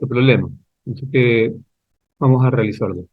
mucho problema. Así que vamos a realizarlo.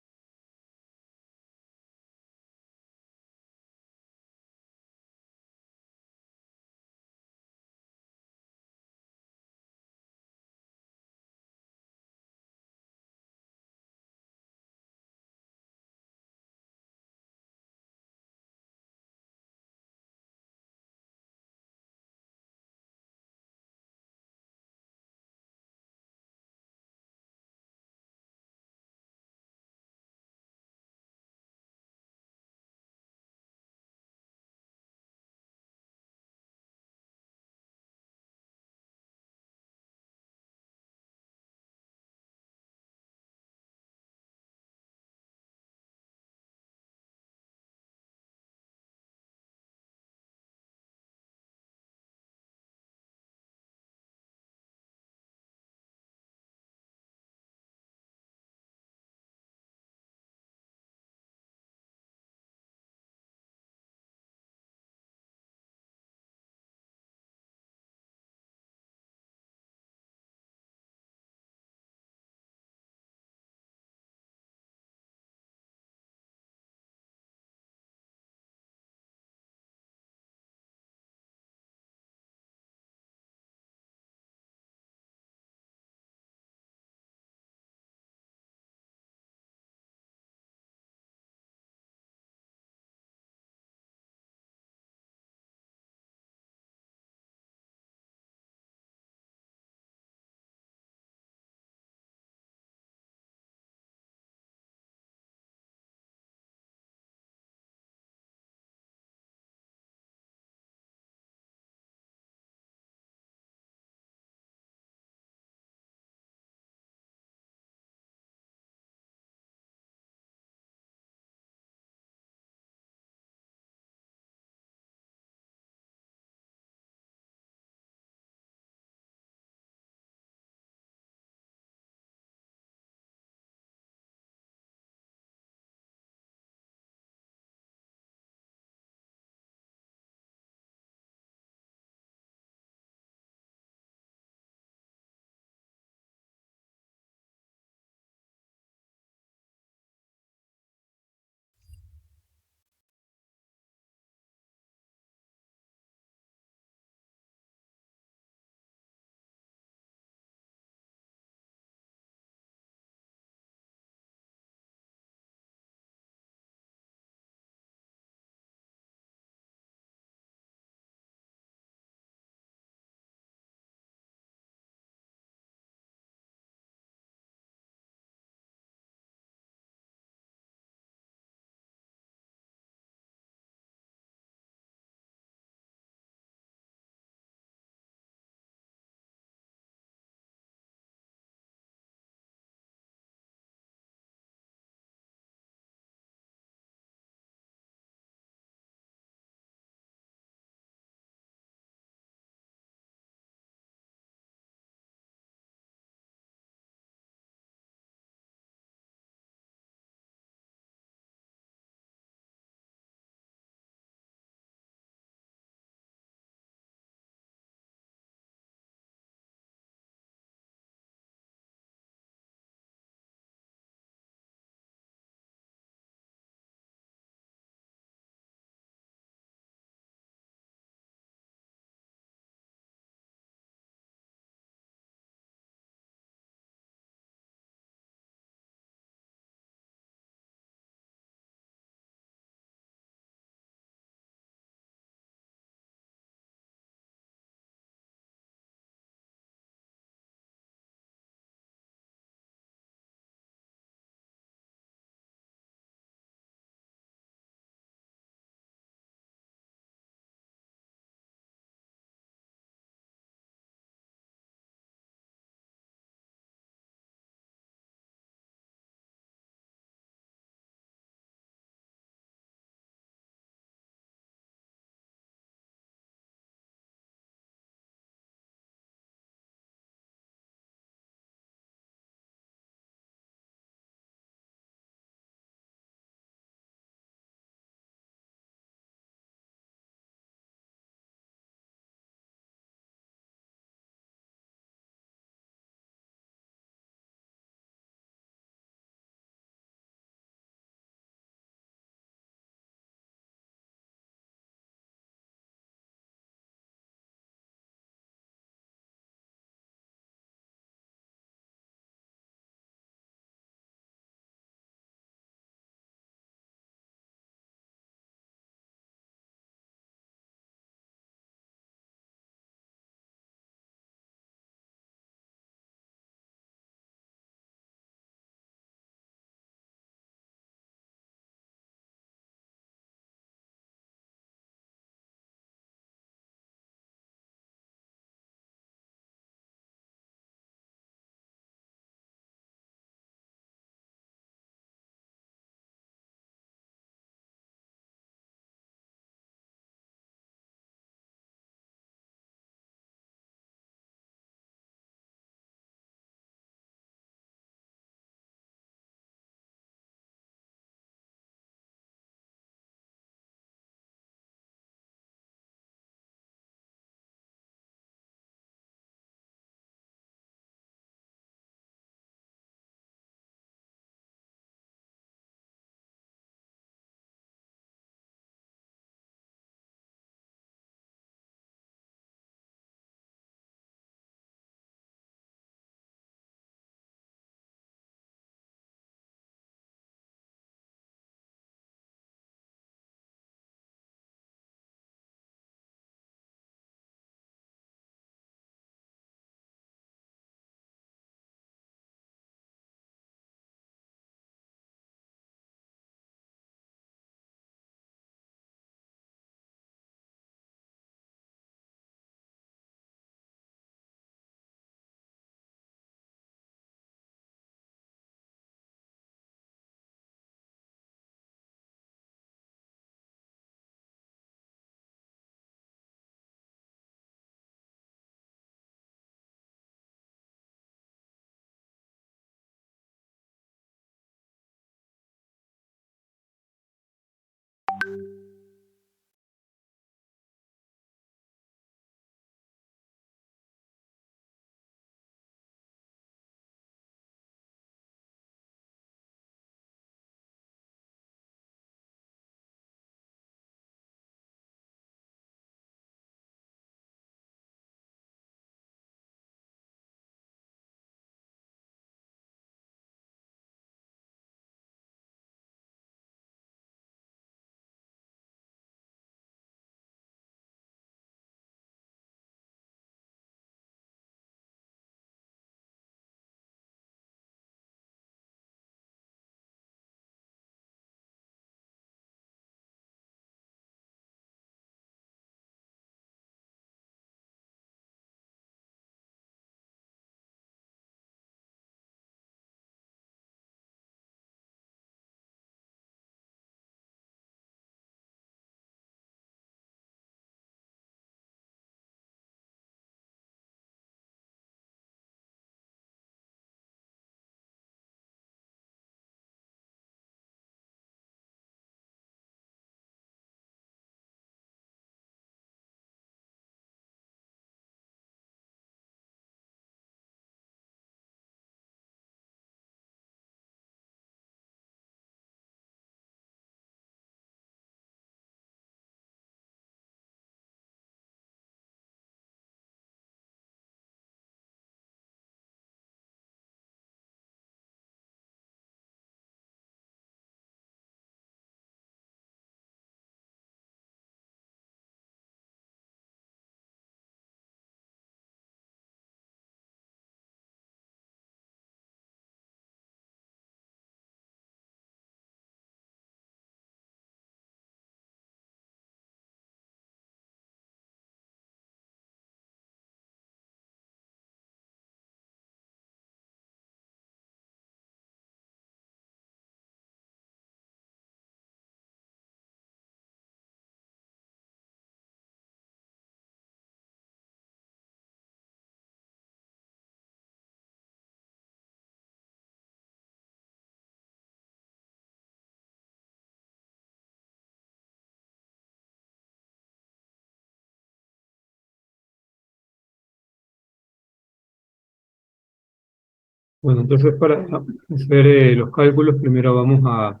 Bueno, entonces para hacer los cálculos, primero vamos a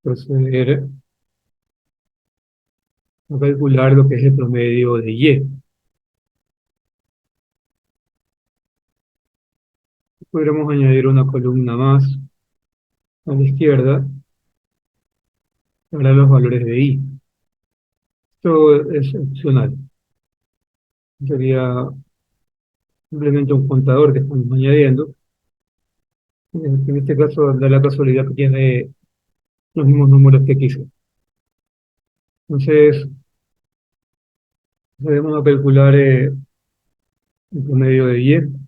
proceder a calcular lo que es el promedio de Y. Podríamos añadir una columna más a la izquierda para los valores de Y. Esto es opcional. Sería simplemente un contador que estamos añadiendo. En este caso da la casualidad que tiene los mismos números que quise. Entonces, debemos a calcular el promedio de Y.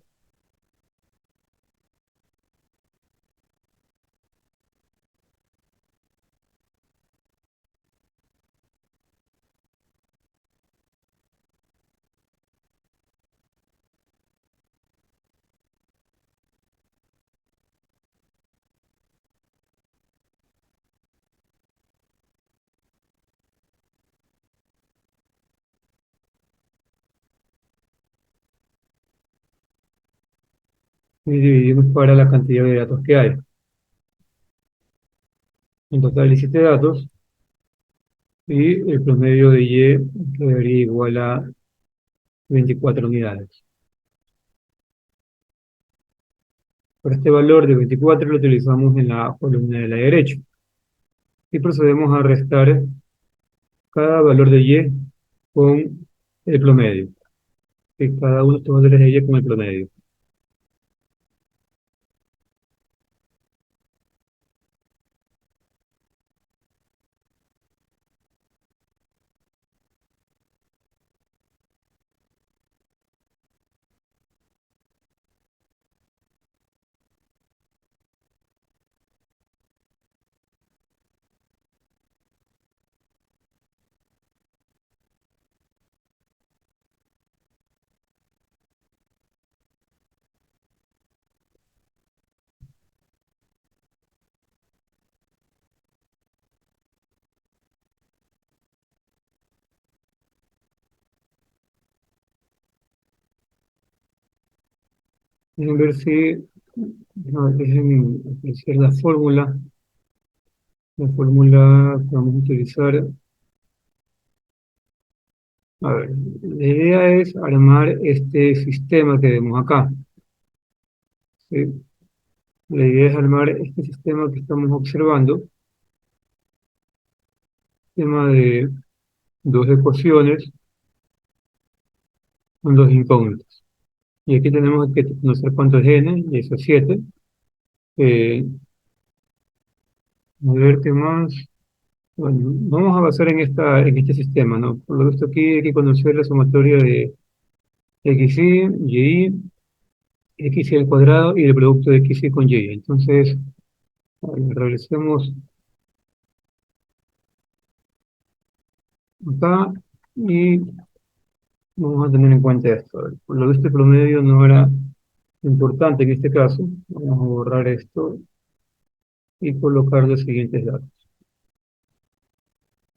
Y dividimos para la cantidad de datos que hay. En total 17 datos y el promedio de Y quedaría igual a 24 unidades. Para este valor de 24 lo utilizamos en la columna de la derecha y procedemos a restar cada valor de Y con el promedio, que cada uno de estos valores de Y con el promedio. Vamos a ver si no, dejen apreciar la fórmula que vamos a utilizar. A ver, la idea es armar este sistema que vemos acá. ¿Sí? La idea es armar este sistema que estamos observando, sistema de dos ecuaciones con dos incógnitas. Y aquí tenemos que conocer cuánto es n, y eso es 7. Eh, a ver qué más. Bueno, vamos a basar en este sistema, ¿no? Por lo visto aquí hay que conocer la sumatoria de xy, y, xy al cuadrado y el producto de xy con y. Entonces, a ver, regresemos acá y vamos a tener en cuenta esto. A ver, por lo visto el promedio no era importante en este caso. Vamos a borrar esto y colocar los siguientes datos.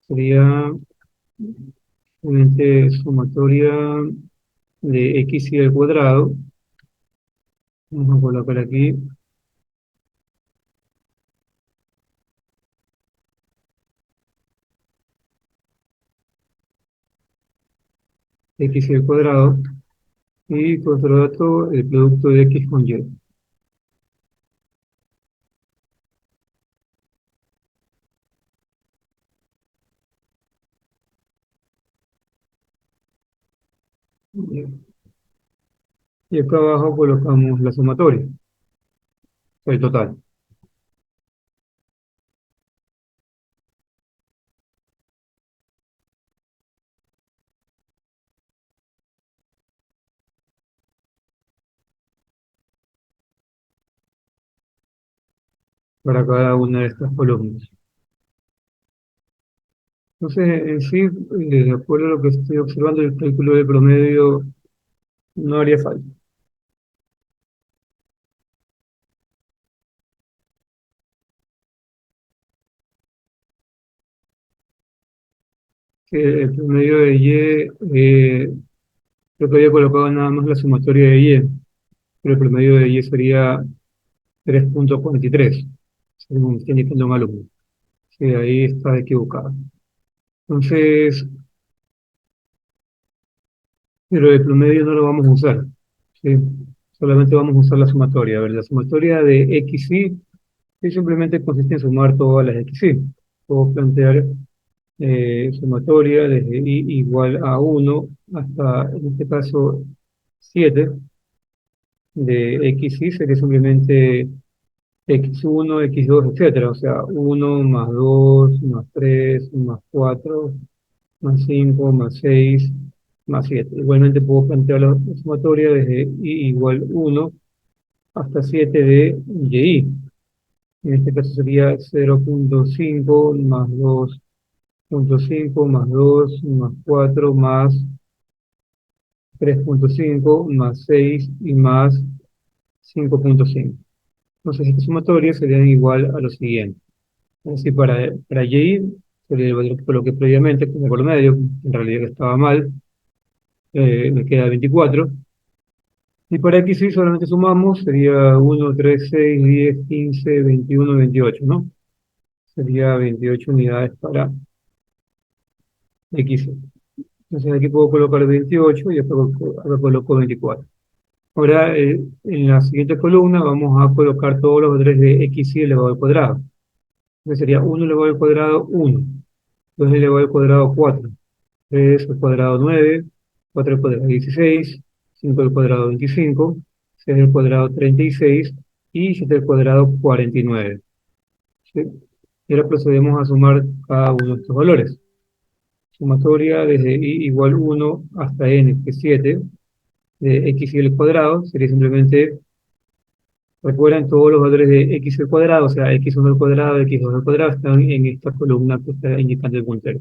Sería obviamente sumatoria de xy al cuadrado. Vamos a colocar aquí xy al cuadrado y por otro dato el producto de x con y. Y acá abajo colocamos la sumatoria, el total. Para cada una de estas columnas. Entonces, en sí, de acuerdo a lo que estoy observando, el cálculo de promedio no haría falta. Que el promedio de y, creo que había colocado nada más la sumatoria de y, pero el promedio de y sería 3,43, según está indicando un alumno. Sí, ahí está equivocado. Entonces, pero el promedio no lo vamos a usar. ¿Sí? Solamente vamos a usar la sumatoria. A ver, la sumatoria de XY sí, simplemente consiste en sumar todas las XY. Puedo plantear sumatoria desde I igual a 1 hasta, en este caso, 7 de XY sería simplemente X1, X2, etcétera. O sea, 1 más 2 más 3 más 4 más 5 más 6 más 7. Igualmente puedo plantear la sumatoria desde I igual 1 hasta 7 de YI. En este caso sería 0,5 más 2,5 más 2 más 4 más 3,5 más 6 y más 5,5. Entonces, esta sumatoria sería igual a lo siguiente. Así para Y sería el valor que coloqué previamente, con el valor medio, en realidad estaba mal, me queda 24. Y para X sí solamente sumamos, sería 1, 3, 6, 10, 15, 21, 28, ¿no? Sería 28 unidades para X. Entonces aquí puedo colocar 28 y acá coloco 24. Ahora, en la siguiente columna vamos a colocar todos los valores de X y elevado al cuadrado. Entonces sería 1 elevado al cuadrado 1, 2 elevado al cuadrado 4, 3 al cuadrado 9, 4 al cuadrado 16, 5 al cuadrado 25, 6 al cuadrado 36 y 7 al cuadrado 49. ¿Sí? Y ahora procedemos a sumar cada uno de estos valores. Sumatoria desde i igual 1 hasta n, que es 7, de x y al cuadrado, sería simplemente, recuerden, todos los valores de x al cuadrado, o sea, x1 al cuadrado, x2 al cuadrado, están en esta columna que está indicando el puntero.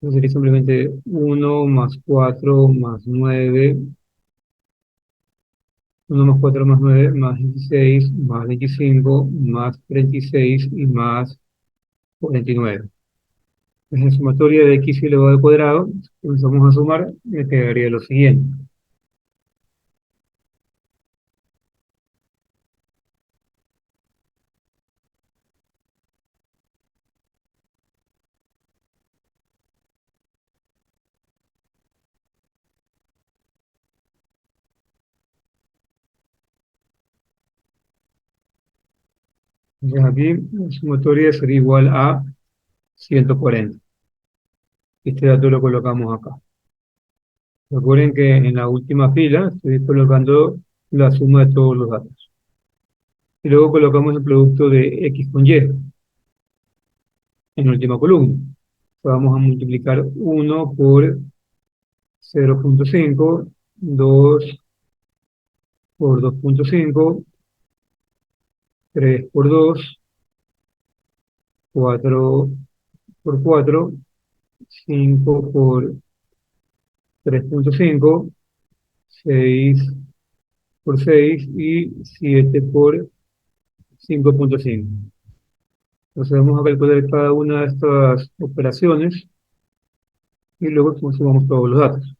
Entonces sería simplemente 1 más 4 más 9, 1 más 4 más 9 más 16 más 25 más 36 y más 49. Es la sumatoria de x elevado al cuadrado. Comenzamos a sumar, me quedaría lo siguiente. Entonces aquí la sumatoria sería igual a 140. Este dato lo colocamos acá. Recuerden que en la última fila estoy colocando la suma de todos los datos. Y luego colocamos el producto de x con y en la última columna. Vamos a multiplicar 1 por 0,5, 2 por 2,5, 3 por 2, 4 por 4, 5 por 3,5, 6 por 6 y 7 por 5,5. Entonces vamos a calcular cada una de estas operaciones y luego sumamos todos los datos.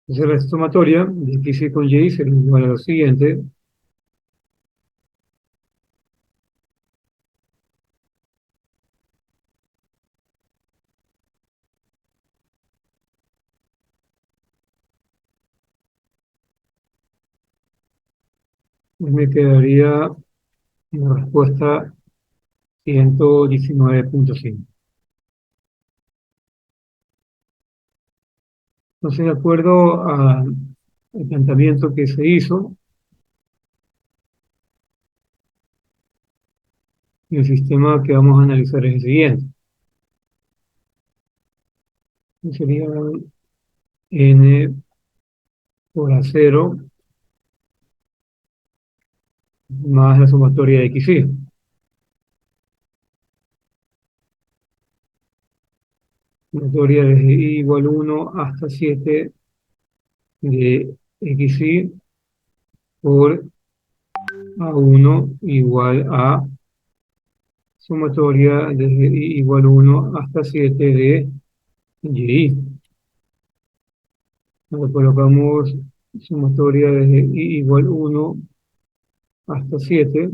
Entonces la sumatoria de x con y será igual a lo siguiente. Me quedaría La respuesta 119,5. Entonces, de acuerdo al planteamiento que se hizo, el sistema que vamos a analizar es el siguiente. Sería n por A0 más la sumatoria de xy. Sumatoria desde i igual 1 hasta 7 de xy por A1 igual a sumatoria desde i igual 1 hasta 7 de y. Ahora colocamos sumatoria desde i igual 1 hasta 7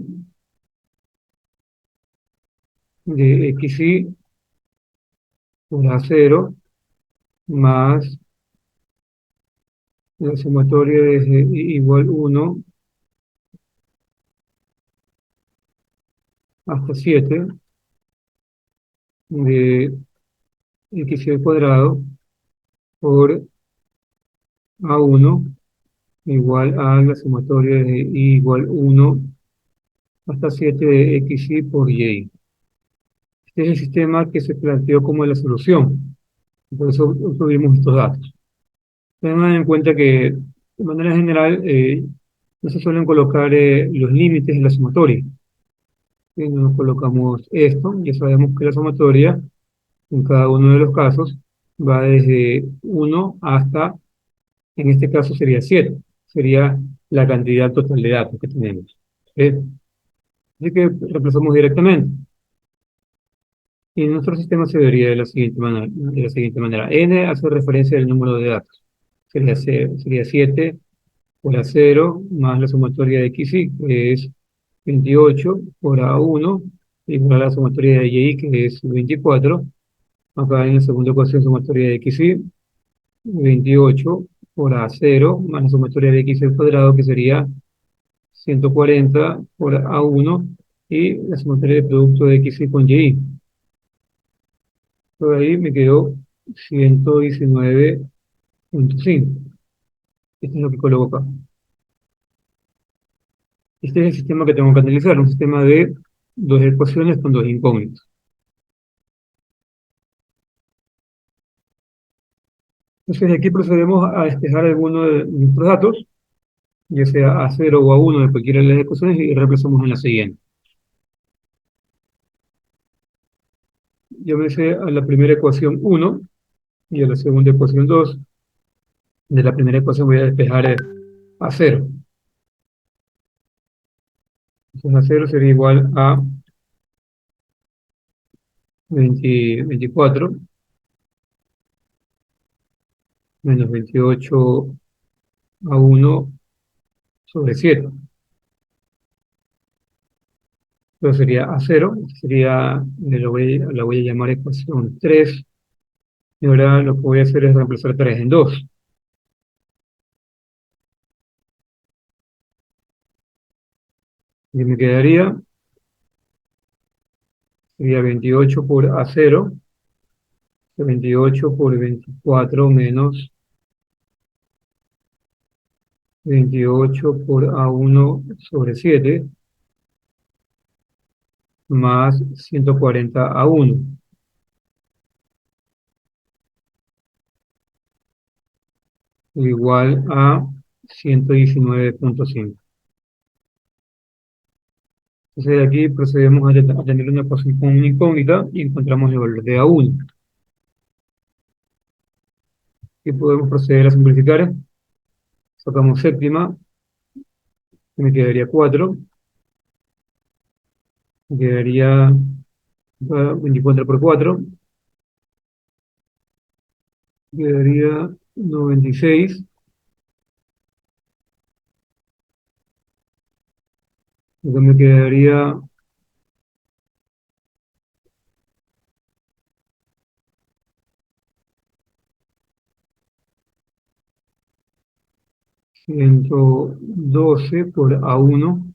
de xy por A0 más la sumatoria desde i igual 1 hasta 7 de xy al cuadrado por A1 igual a la sumatoria de i igual 1 hasta 7 de xy por y. Este es el sistema que se planteó como la solución. Por eso obtuvimos estos datos. Tengan en cuenta que, de manera general, no se suelen colocar los límites en la sumatoria. Si no colocamos esto, ya sabemos que la sumatoria, en cada uno de los casos, va desde 1 hasta, en este caso sería 7. Sería la cantidad total de datos que tenemos. ¿Sí? Así que reemplazamos directamente. Y nuestro sistema se vería de la siguiente manera. N hace referencia al número de datos. Sería 7 por A0 más la sumatoria de XY, que es 28 por A1, igual a la sumatoria de Y, que es 24. Acá en la segunda ecuación, sumatoria de XY, 28 por A0 más la sumatoria de X al cuadrado, que sería 140 por A1, y la sumatoria de producto de XY con Y. Por ahí me quedó 119,5. Esto es lo que coloco acá. Este es el sistema que tengo que analizar, un sistema de dos ecuaciones con dos incógnitas. Entonces, de aquí procedemos a despejar alguno de nuestros datos, ya sea A0 o A1 de cualquiera de las ecuaciones, y reemplazamos en la siguiente. Llámese a la primera ecuación 1 y a la segunda ecuación 2. De la primera ecuación voy a despejar A0. Entonces, A0 sería igual a 24 menos 28 A1 sobre 7. Pero sería A0, sería, la voy a llamar ecuación 3, y ahora lo que voy a hacer es reemplazar 3 en 2. Y me quedaría, sería 28 por A0, 28 por 24 menos 28 por A1 sobre 7, más 140 A1, igual a 119,5. Entonces de aquí procedemos a tener una ecuación con una incógnita y encontramos el valor de A1. Y podemos proceder a simplificar. Sacamos séptima, me quedaría 4, me quedaría 24 por 4, me quedaría 96, entonces me quedaría 112 por A1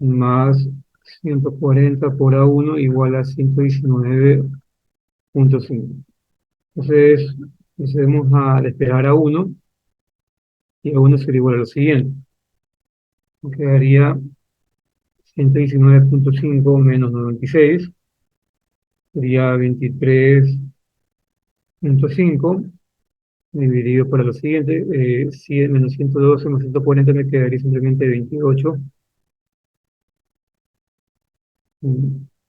más 140 por A1 igual a 119,5. Entonces, procedemos a despejar A1 y A1 sería igual a lo siguiente. Quedaría 119,5 menos 96, sería 23,5 dividido por lo siguiente, 100 menos 112 más 140 me quedaría simplemente 28,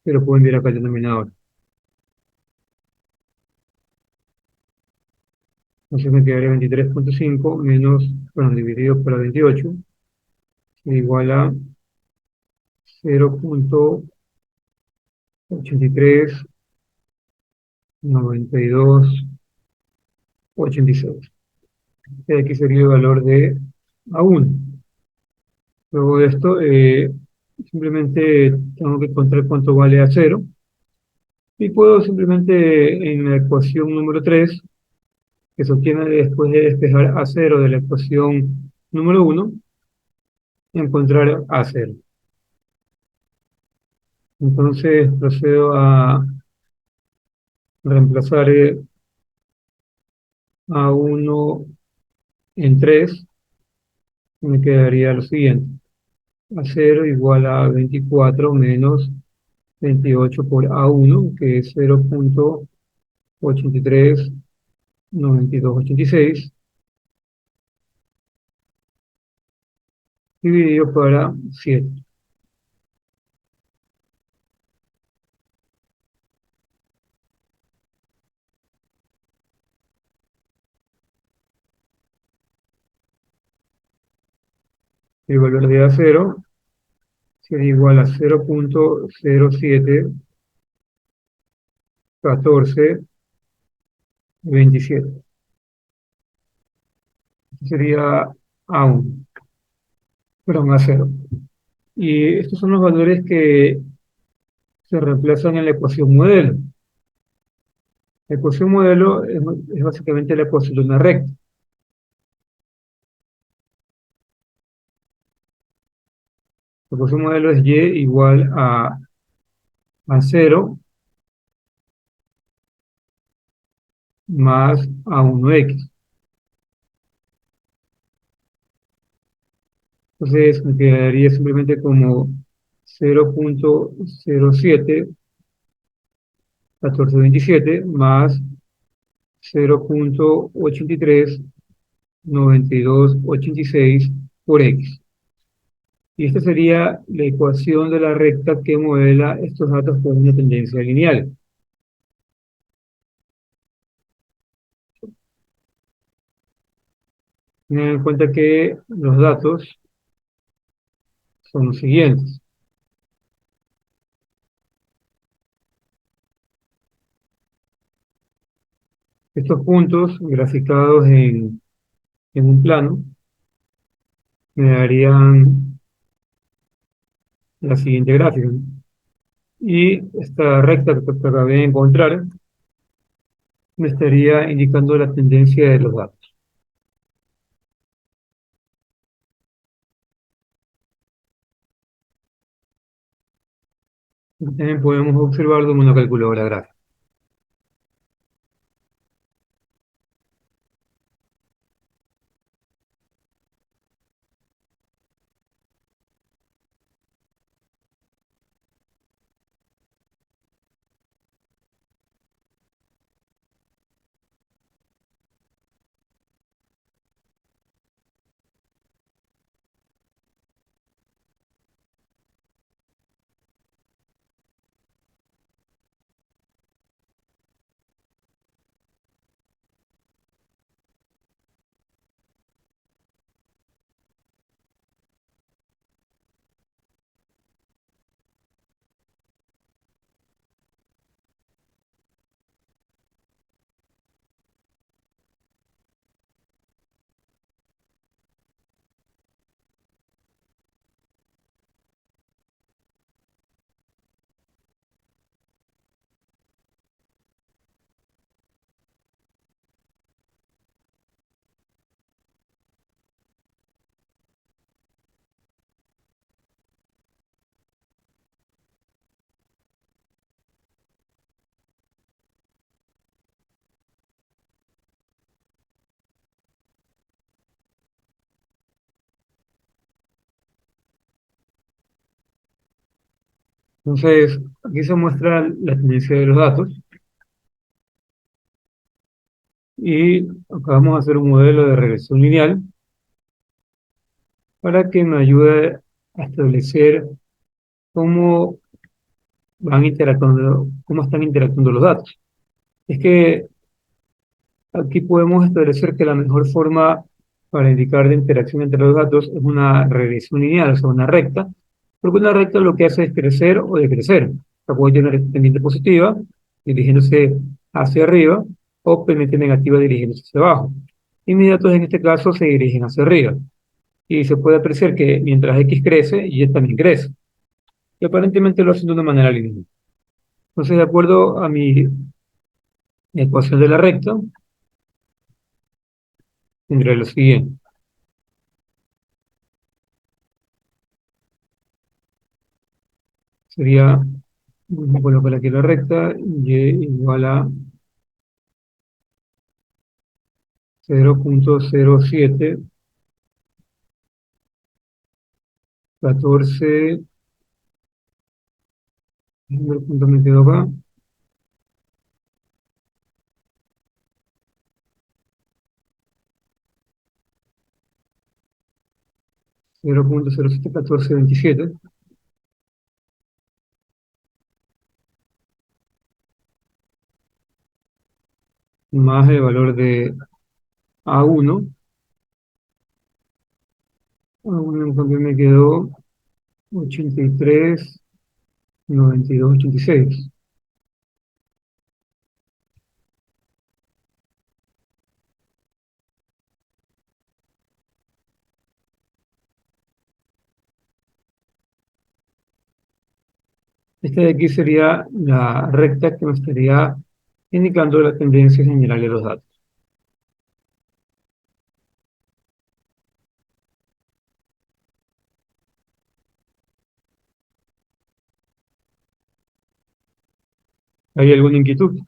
que lo puedo enviar acá al denominador. Entonces me quedaría 23,5 menos, bueno, dividido por la 28, igual a 0,839286. Y aquí sería el valor de A1. Luego de esto, simplemente tengo que encontrar cuánto vale A0. Y puedo simplemente en la ecuación número 3 que se obtiene después de despejar A0 de la ecuación número 1, encontrar A0. Entonces procedo a reemplazar A1 en 3, me quedaría lo siguiente. A0 igual a 24 menos 28 por A1, que es 0,839286, dividido para 7. El valor de A0 sería igual a 0,071427. Sería A1, perdón, A0. Y estos son los valores que se reemplazan en la ecuación modelo. La ecuación modelo es básicamente la ecuación de una recta. La ecuación modelo es y igual a 0 más A1x. Entonces me quedaría simplemente como 0,071427 más 0,839286 por x. Y esta sería la ecuación de la recta que modela estos datos con una tendencia lineal. Tengan en cuenta que los datos son los siguientes. Estos puntos graficados en un plano me darían la siguiente gráfica, ¿no? Y esta recta que acabé de encontrar me estaría indicando la tendencia de los datos. También podemos observarlo en una calculadora gráfica. Entonces, aquí se muestra la tendencia de los datos y acá vamos a hacer un modelo de regresión lineal para que me ayude a establecer cómo cómo están interactuando los datos. Es que aquí podemos establecer que la mejor forma para indicar la interacción entre los datos es una regresión lineal, o sea, una recta, porque una recta lo que hace es crecer o decrecer. O sea, puede tener pendiente positiva dirigiéndose hacia arriba o pendiente negativa dirigiéndose hacia abajo. Y mis datos en este caso se dirigen hacia arriba. Y se puede apreciar que mientras X crece, Y también crece. Y aparentemente lo hacen de una manera lineal. Entonces, de acuerdo a mi ecuación de la recta, tendré lo siguiente. Sería, vamos a colocar aquí la recta, y igual a 0.0714, el punto me quedó acá, 0.071427, más el valor de A1. A1 en cambio me quedó 83,9286. Esta de aquí sería la recta que me estaría indicando la tendencia general de los datos. ¿Hay alguna inquietud?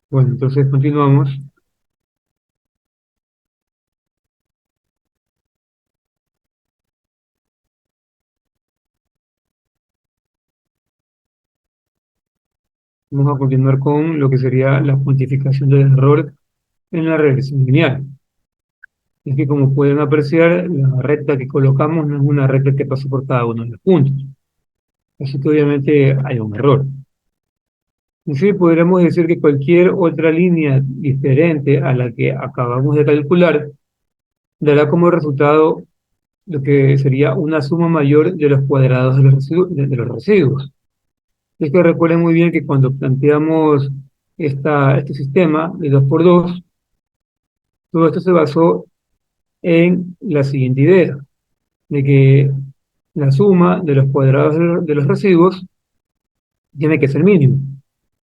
Bueno, entonces continuamos. Vamos a continuar con lo que sería la cuantificación del error en la regresión lineal. Es que como pueden apreciar, la recta que colocamos no es una recta que pasa por cada uno de los puntos. Así que obviamente hay un error. En sí, podríamos decir que cualquier otra línea diferente a la que acabamos de calcular dará como resultado lo que sería una suma mayor de los cuadrados de los de los residuos. Es que recuerden muy bien que cuando planteamos este sistema de 2 por 2, todo esto se basó en la siguiente idea, de que la suma de los cuadrados de los residuos tiene que ser mínimo.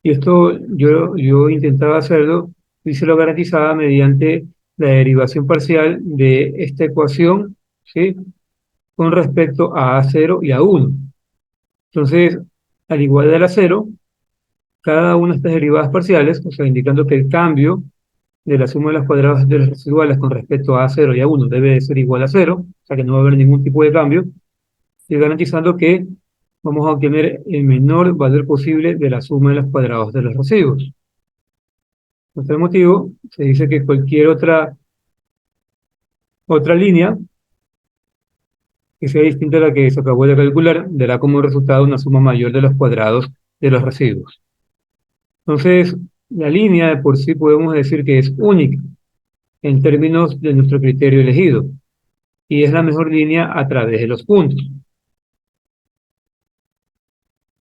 Y esto yo intentaba hacerlo y se lo garantizaba mediante la derivación parcial de esta ecuación, ¿sí? Con respecto a A0 y A1. Entonces, al igual de la cero, cada una de estas derivadas parciales, o sea, indicando que el cambio de la suma de las cuadradas de los residuales con respecto a A0 y A1 debe de ser igual a cero, o sea que no va a haber ningún tipo de cambio, y garantizando que vamos a obtener el menor valor posible de la suma de los cuadrados de los residuos. Por tal motivo, se dice que cualquier otra Otra línea que sea distinta a la que se acabó de calcular dará como resultado una suma mayor de los cuadrados de los residuos. Entonces, la línea de por sí podemos decir que es única en términos de nuestro criterio elegido y es la mejor línea a través de los puntos.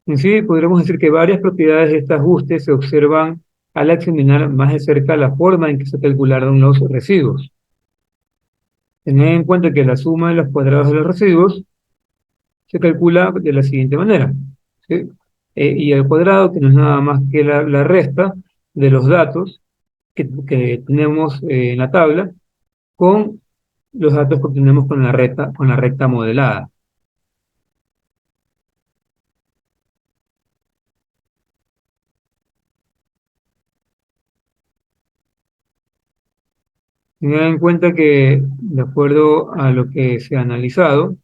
En sí, podríamos decir que varias propiedades de este ajuste se observan al examinar más de cerca la forma en que se calcularon los residuos. Tened en cuenta que la suma de los cuadrados de los residuos se calcula de la siguiente manera, ¿sí? Y al cuadrado, que no es nada más que la resta de los datos que tenemos en la tabla con los datos que obtenemos con la recta modelada. Tengan en cuenta que, de acuerdo a lo que se ha analizado,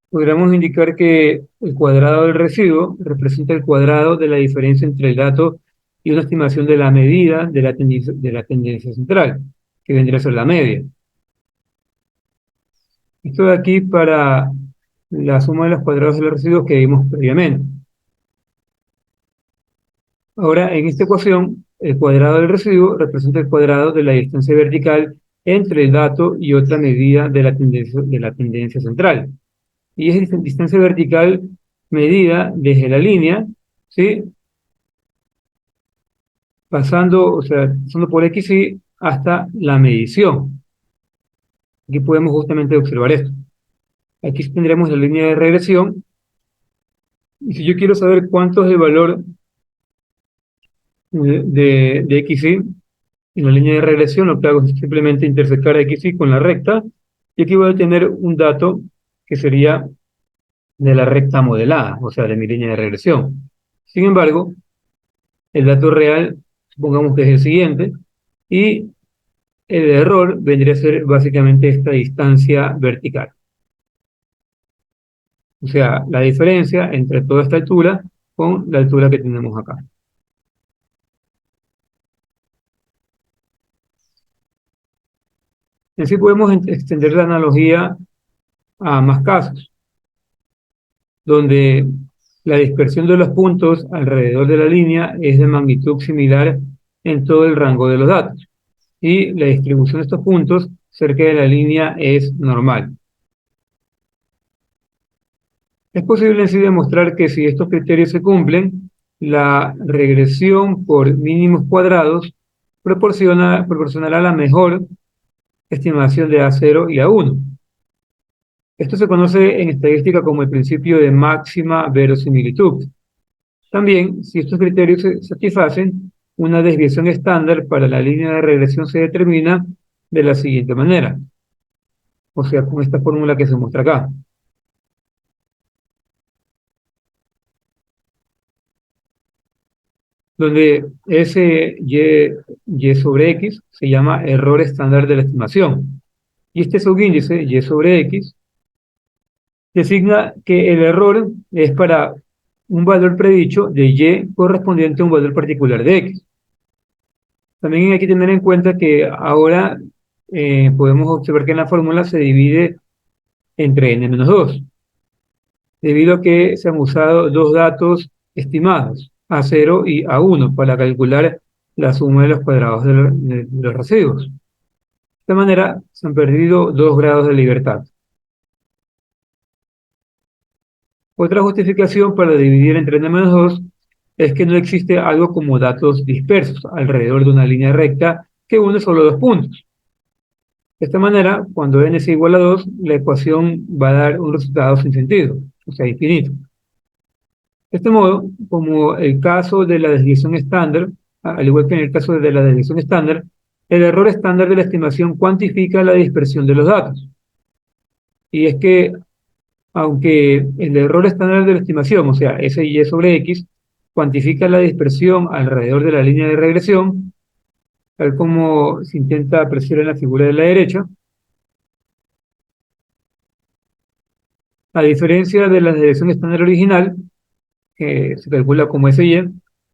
podríamos indicar que el cuadrado del residuo representa el cuadrado de la diferencia entre el dato y una estimación de la medida de la tendencia central, que vendría a ser la media. Esto de aquí para la suma de los cuadrados de los residuos que vimos previamente. Ahora, en esta ecuación, el cuadrado del residuo representa el cuadrado de la distancia vertical entre el dato y otra medida de la tendencia central. Y es distancia vertical medida desde la línea, ¿sí? Pasando por X y hasta la medición. Aquí podemos justamente observar esto. Aquí tendremos la línea de regresión. Y si yo quiero saber cuánto es el valor de XY en la línea de regresión, lo que hago es simplemente intersectar XY con la recta. Y aquí voy a tener un dato que sería de la recta modelada, o sea, de mi línea de regresión. Sin embargo, el dato real, supongamos que es el siguiente, y el error vendría a ser básicamente esta distancia vertical. O sea, la diferencia entre toda esta altura con la altura que tenemos acá. Así podemos extender la analogía a más casos, donde la dispersión de los puntos alrededor de la línea es de magnitud similar en todo el rango de los datos, y la distribución de estos puntos cerca de la línea es normal. Es posible así demostrar que si estos criterios se cumplen, la regresión por mínimos cuadrados proporcionará la mejor estimación de A0 y A1. Esto se conoce en estadística como el principio de máxima verosimilitud. También, si estos criterios se satisfacen, una desviación estándar para la línea de regresión se determina de la siguiente manera, o sea, con esta fórmula que se muestra acá, donde ese y sobre X se llama error estándar de la estimación. Y este subíndice, Y sobre X, designa que el error es para un valor predicho de Y correspondiente a un valor particular de X. También hay que tener en cuenta que ahora podemos observar que en la fórmula se divide entre n-2, debido a que se han usado dos datos estimados, A0 y A1, para calcular la suma de los cuadrados de los residuos. De esta manera se han perdido 2 grados de libertad. Otra justificación para dividir entre n-2 es que no existe algo como datos dispersos alrededor de una línea recta que une solo dos puntos. De esta manera, cuando n es igual a 2, la ecuación va a dar un resultado sin sentido, o sea, infinito. De este modo, como el caso de la desviación estándar, al igual que en el caso de la desviación estándar, el error estándar de la estimación cuantifica la dispersión de los datos. Y es que, aunque el error estándar de la estimación, o sea, S y Y sobre X, cuantifica la dispersión alrededor de la línea de regresión, tal como se intenta apreciar en la figura de la derecha, a diferencia de la desviación estándar original, que se calcula como SY,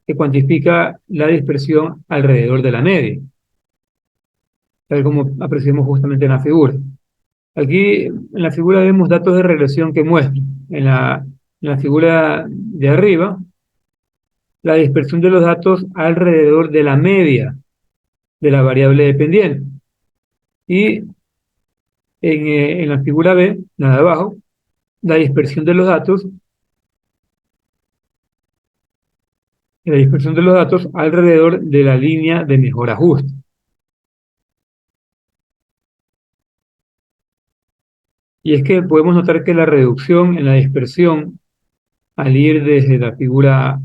que cuantifica la dispersión alrededor de la media. tal como apreciamos justamente en la figura. Aquí en la figura vemos datos de regresión que muestran. En la figura de arriba, la dispersión de los datos alrededor de la media de la variable dependiente. Y en la figura B, nada de abajo, la dispersión de los datos alrededor de la línea de mejor ajuste. Y es que podemos notar que la reducción en la dispersión, al ir desde la figura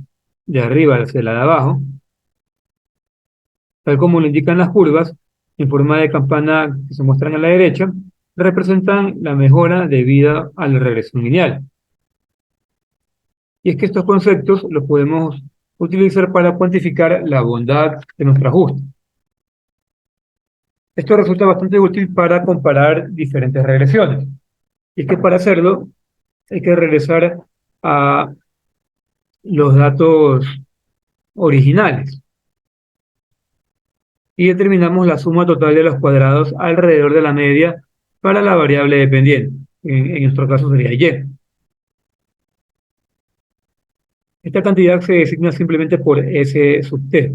de arriba hacia la de abajo, tal como lo indican las curvas, en forma de campana que se muestran a la derecha, representan la mejora debida a la regresión lineal. Y es que estos conceptos los podemos utilizar para cuantificar la bondad de nuestro ajuste. Esto resulta bastante útil para comparar diferentes regresiones. Y es que para hacerlo hay que regresar a los datos originales y determinamos la suma total de los cuadrados alrededor de la media para la variable dependiente. En nuestro caso sería y. Esta cantidad se designa simplemente por S sub t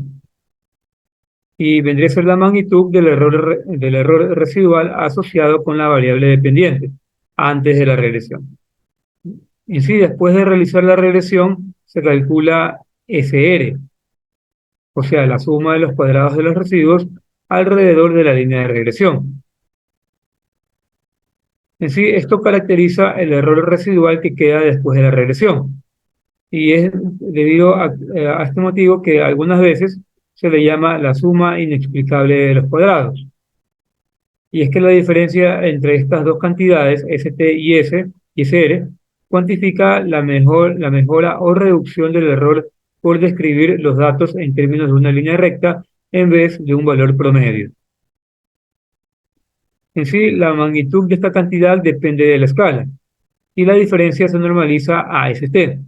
y vendría a ser la magnitud del error residual asociado con la variable dependiente antes de la regresión. En sí, después de realizar la regresión, se calcula SR, o sea, la suma de los cuadrados de los residuos alrededor de la línea de regresión. En sí, esto caracteriza el error residual que queda después de la regresión. Y es debido a este motivo que algunas veces se le llama la suma inexplicable de los cuadrados. Y es que la diferencia entre estas dos cantidades, ST y SR, cuantifica la mejora o reducción del error por describir los datos en términos de una línea recta en vez de un valor promedio. En sí, la magnitud de esta cantidad depende de la escala y la diferencia se normaliza a ST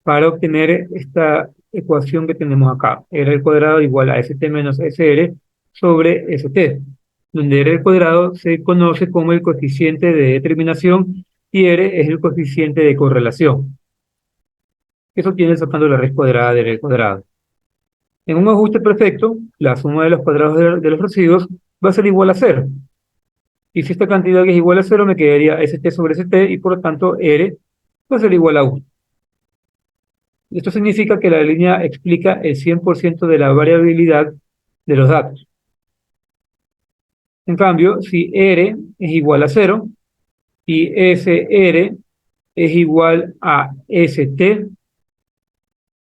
para obtener esta ecuación que tenemos acá. R al cuadrado igual a ST menos SR sobre ST, donde R al cuadrado se conoce como el coeficiente de determinación y R es el coeficiente de correlación. Eso tiene sacando la raíz cuadrada de R al cuadrado. En un ajuste perfecto, la suma de los cuadrados de los residuos va a ser igual a cero. Y si esta cantidad es igual a cero, me quedaría ST sobre ST y por lo tanto R va a ser igual a 1. Esto significa que la línea explica el 100% de la variabilidad de los datos. En cambio, si R es igual a 0 y SR es igual a ST,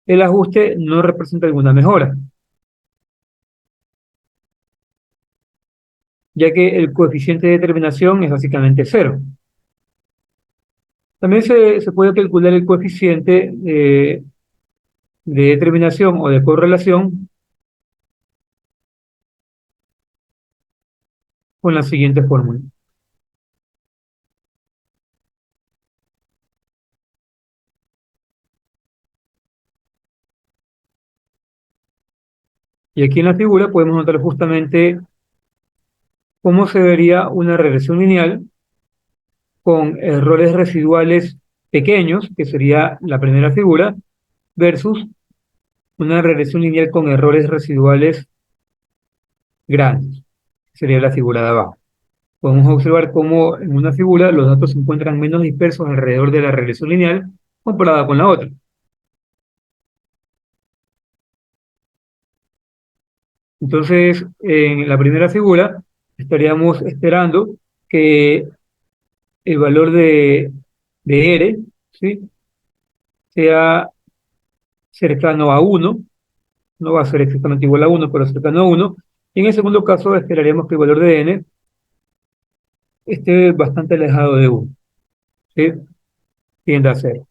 el ajuste no representa alguna mejora, ya que el coeficiente de determinación es básicamente 0. También se puede calcular el coeficiente de determinación o de correlación con la siguiente fórmula. Y aquí en la figura podemos notar justamente cómo se vería una regresión lineal con errores residuales pequeños, que sería la primera figura, versus una regresión lineal con errores residuales grandes, que sería la figura de abajo. Podemos observar cómo en una figura los datos se encuentran menos dispersos alrededor de la regresión lineal comparada con la otra. Entonces, en la primera figura estaríamos esperando que el valor de R, ¿sí?, sea cercano a 1, no va a ser exactamente igual a 1, pero cercano a 1. Y en el segundo caso esperaríamos que el valor de n esté bastante alejado de 1, ¿sí? Tiende a 0.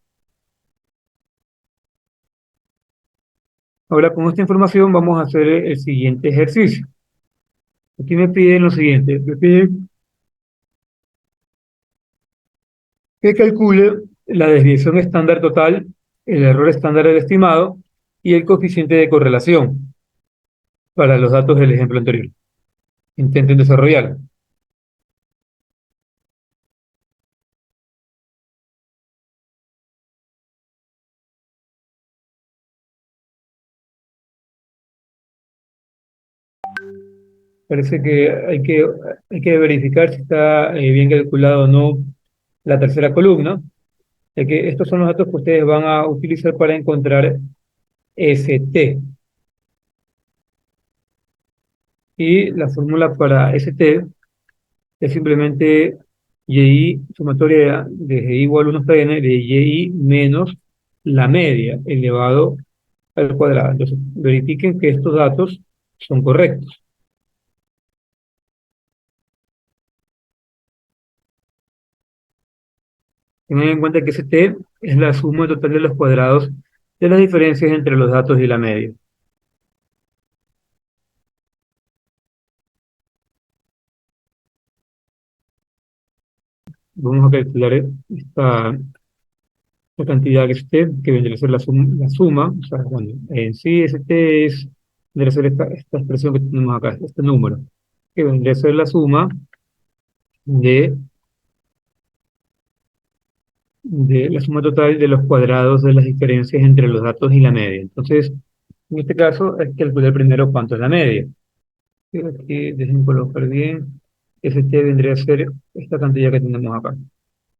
Ahora con esta información vamos a hacer el siguiente ejercicio. Aquí me piden lo siguiente, me piden que calcule la desviación estándar total, el error estándar del estimado y el coeficiente de correlación para los datos del ejemplo anterior. intenten desarrollar. Parece que hay que verificar si está bien calculado o no la tercera columna, ya que estos son los datos que ustedes van a utilizar para encontrar ST. Y la fórmula para ST es simplemente YI, sumatoria de GI igual 1 hasta N de YI menos la media elevado al cuadrado. Entonces, verifiquen que estos datos son correctos. Tengan en cuenta que ST es la suma total de los cuadrados de las diferencias entre los datos y la media. Vamos a calcular esta cantidad que es ST, que vendría a ser la suma, o sea, bueno, en sí ST vendría a ser esta expresión que tenemos acá, este número, que vendría a ser la suma de, de la suma total de los cuadrados de las diferencias entre los datos y la media. Entonces, en este caso, hay que calcular primero cuánto es la media. Pero aquí, dejen colocar bien, ST vendría a ser esta cantidad que tenemos acá.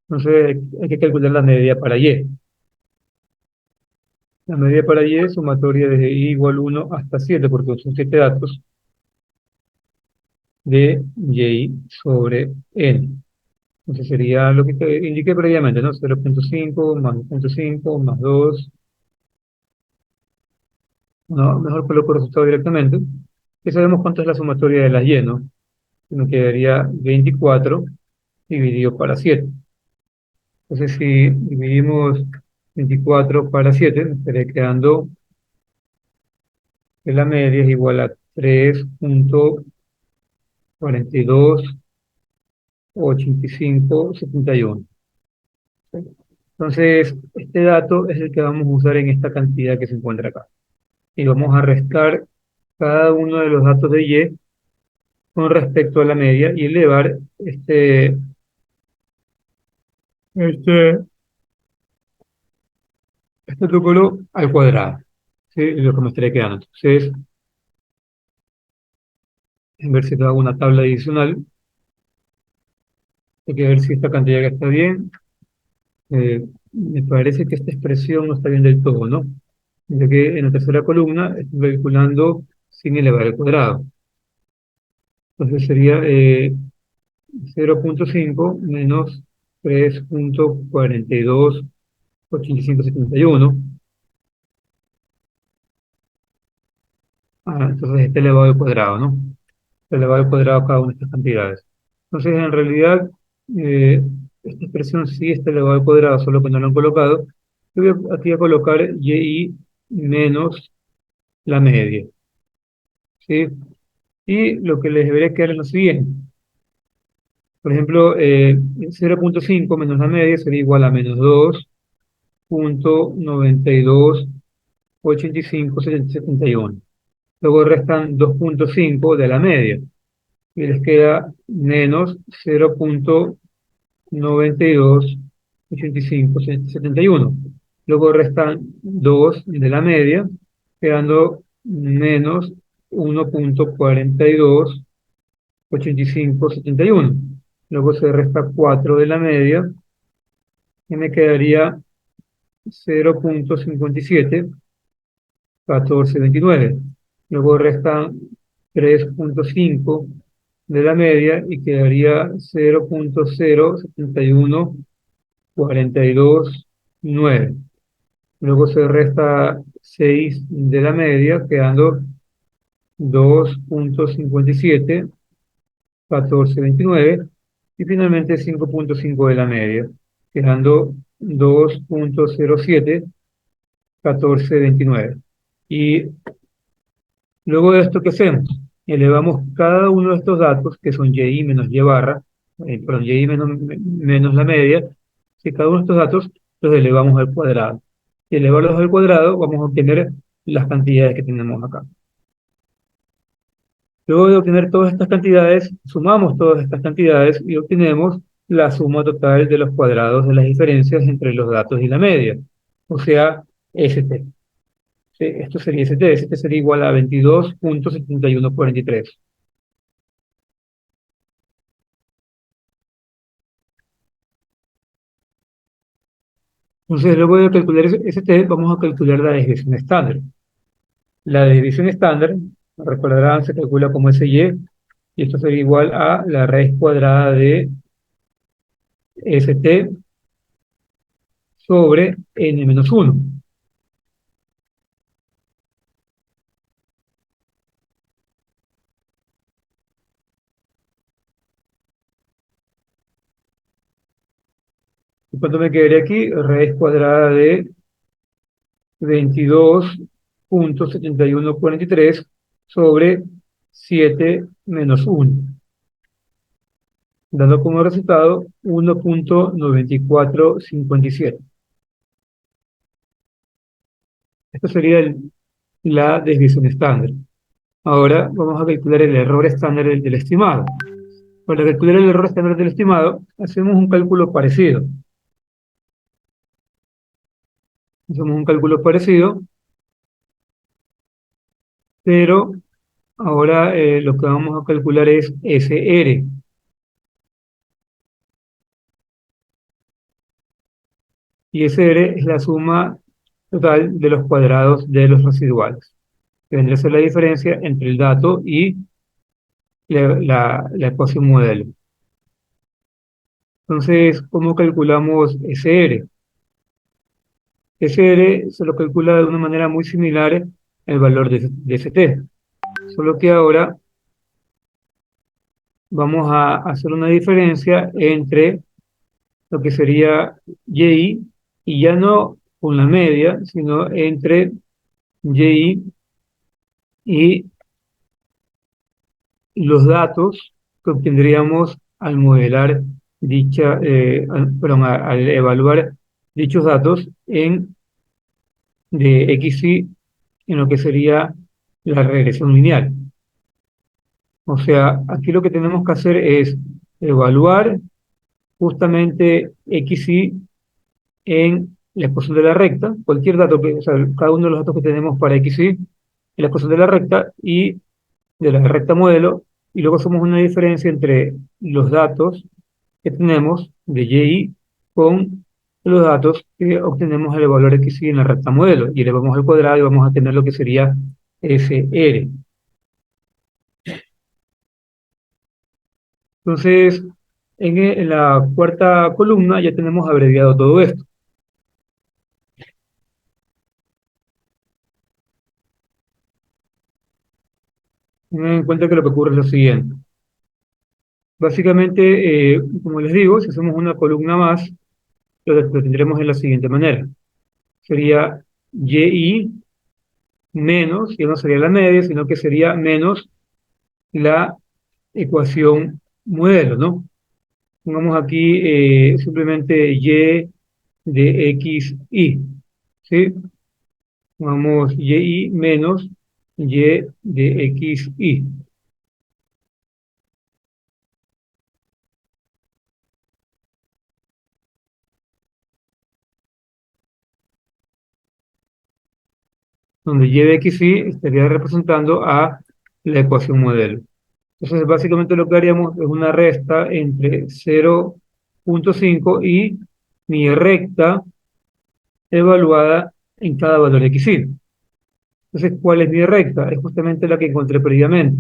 Entonces, hay que calcular la media para Y. La media para Y es sumatoria desde I igual 1 hasta 7, porque son 7 datos de Y sobre N. Entonces sería lo que te indiqué previamente, ¿no? 0,5 más 2,5 más 2. No, mejor coloco el resultado directamente. Y sabemos cuánto es la sumatoria de las Y, ¿no? Que nos quedaría 24 dividido para 7. Entonces, si dividimos 24 para 7, nos estaría quedando que la media es igual a 3,428571. Entonces, este dato es el que vamos a usar en esta cantidad que se encuentra acá. Y vamos a restar cada uno de los datos de Y con respecto a la media y elevar este, este número al cuadrado. ¿Sí? Es lo que me estaría quedando. Entonces, en ver si te hago una tabla adicional, hay que ver si esta cantidad ya está bien. Me parece que esta expresión no está bien del todo, ¿no? Ya que en la tercera columna estoy calculando sin elevar al cuadrado. Entonces sería 0,5 menos 3,428571. Entonces está elevado al cuadrado, ¿no? Está elevado al cuadrado cada una de estas cantidades. Entonces, en realidad, eh, esta expresión sí está elevado al cuadrado, solo que no lo han colocado. Yo voy aquí a colocar y menos la media, ¿sí? Y lo que les debería quedar es lo siguiente. Por ejemplo, 0,5 menos la media sería igual a menos 2,928571. Luego restan 2,5 de la media y les queda menos 0,928571. Luego restan 2 de la media, quedando menos 1,428571. Luego se resta 4 de la media y me quedaría 0,571429. Luego restan 3,5 de la media y quedaría 0,071429. Luego se resta 6 de la media, quedando 2,571429. Y finalmente 5,5 de la media, quedando 2,071429. Y luego de esto, ¿qué hacemos? Elevamos cada uno de estos datos, que son y menos y barra, perdón, y menos la media, si cada uno de estos datos los elevamos al cuadrado. Y elevarlos al cuadrado, vamos a obtener las cantidades que tenemos acá. Luego de obtener todas estas cantidades, sumamos todas estas cantidades y obtenemos la suma total de los cuadrados de las diferencias entre los datos y la media, o sea, ST. Sí, esto sería ST. ST sería igual a 22.7143. Entonces, luego de calcular ST, vamos a calcular la desviación estándar. La desviación estándar, recordarán, se calcula como SY, y esto sería igual a la raíz cuadrada de ST sobre n-1. ¿Y cuánto me quedaría aquí? Raíz cuadrada de 22.7143 sobre 7 - 1, dando como resultado 1.9457. Esto sería la desviación estándar. Ahora vamos a calcular el error estándar del estimado. Para calcular el error estándar del estimado, hacemos un cálculo parecido. Hacemos un cálculo parecido, pero ahora lo que vamos a calcular es SR. Y SR es la suma total de los cuadrados de los residuales, que vendría a ser la diferencia entre el dato y la ecuación modelo. Entonces, ¿cómo calculamos SR? SR se lo calcula de una manera muy similar al valor de ST, solo que ahora vamos a hacer una diferencia entre lo que sería YI, y ya no con la media, sino entre YI y los datos que obtendríamos al modelar al evaluar dichos datos de XY en lo que sería la regresión lineal. O sea, aquí lo que tenemos que hacer es evaluar justamente XY en la ecuación de la recta, cualquier dato o sea, cada uno de los datos que tenemos para XY en la ecuación de la recta y de la recta modelo, y luego hacemos una diferencia entre los datos que tenemos de Y con los datos que obtenemos el valor XY en la recta modelo, y elevamos al cuadrado y vamos a tener lo que sería SR. Entonces, en la cuarta columna ya tenemos abreviado todo esto. Tengan en cuenta que lo que ocurre es lo siguiente. Básicamente, como les digo, si hacemos una columna más, lo tendremos de la siguiente manera. Sería Y menos, ya no sería la media, sino que sería menos la ecuación modelo, ¿no? Pongamos aquí simplemente Y de XY, ¿sí? Pongamos Y menos Y de XY, donde Y de XY estaría representando a la ecuación modelo. Entonces, básicamente lo que haríamos es una resta entre 0.5 y mi recta evaluada en cada valor XY. Entonces, ¿cuál es mi recta? Es justamente la que encontré previamente.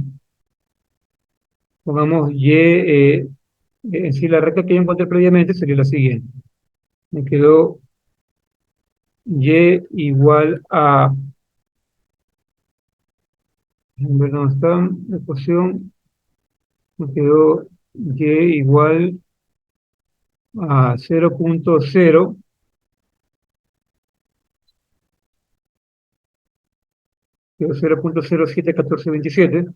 Pongamos en sí, la recta que yo encontré previamente sería la siguiente. Me quedó Y igual a, en ver dónde está la ecuación, me quedó Y igual a 0.0, quedó 0.071427.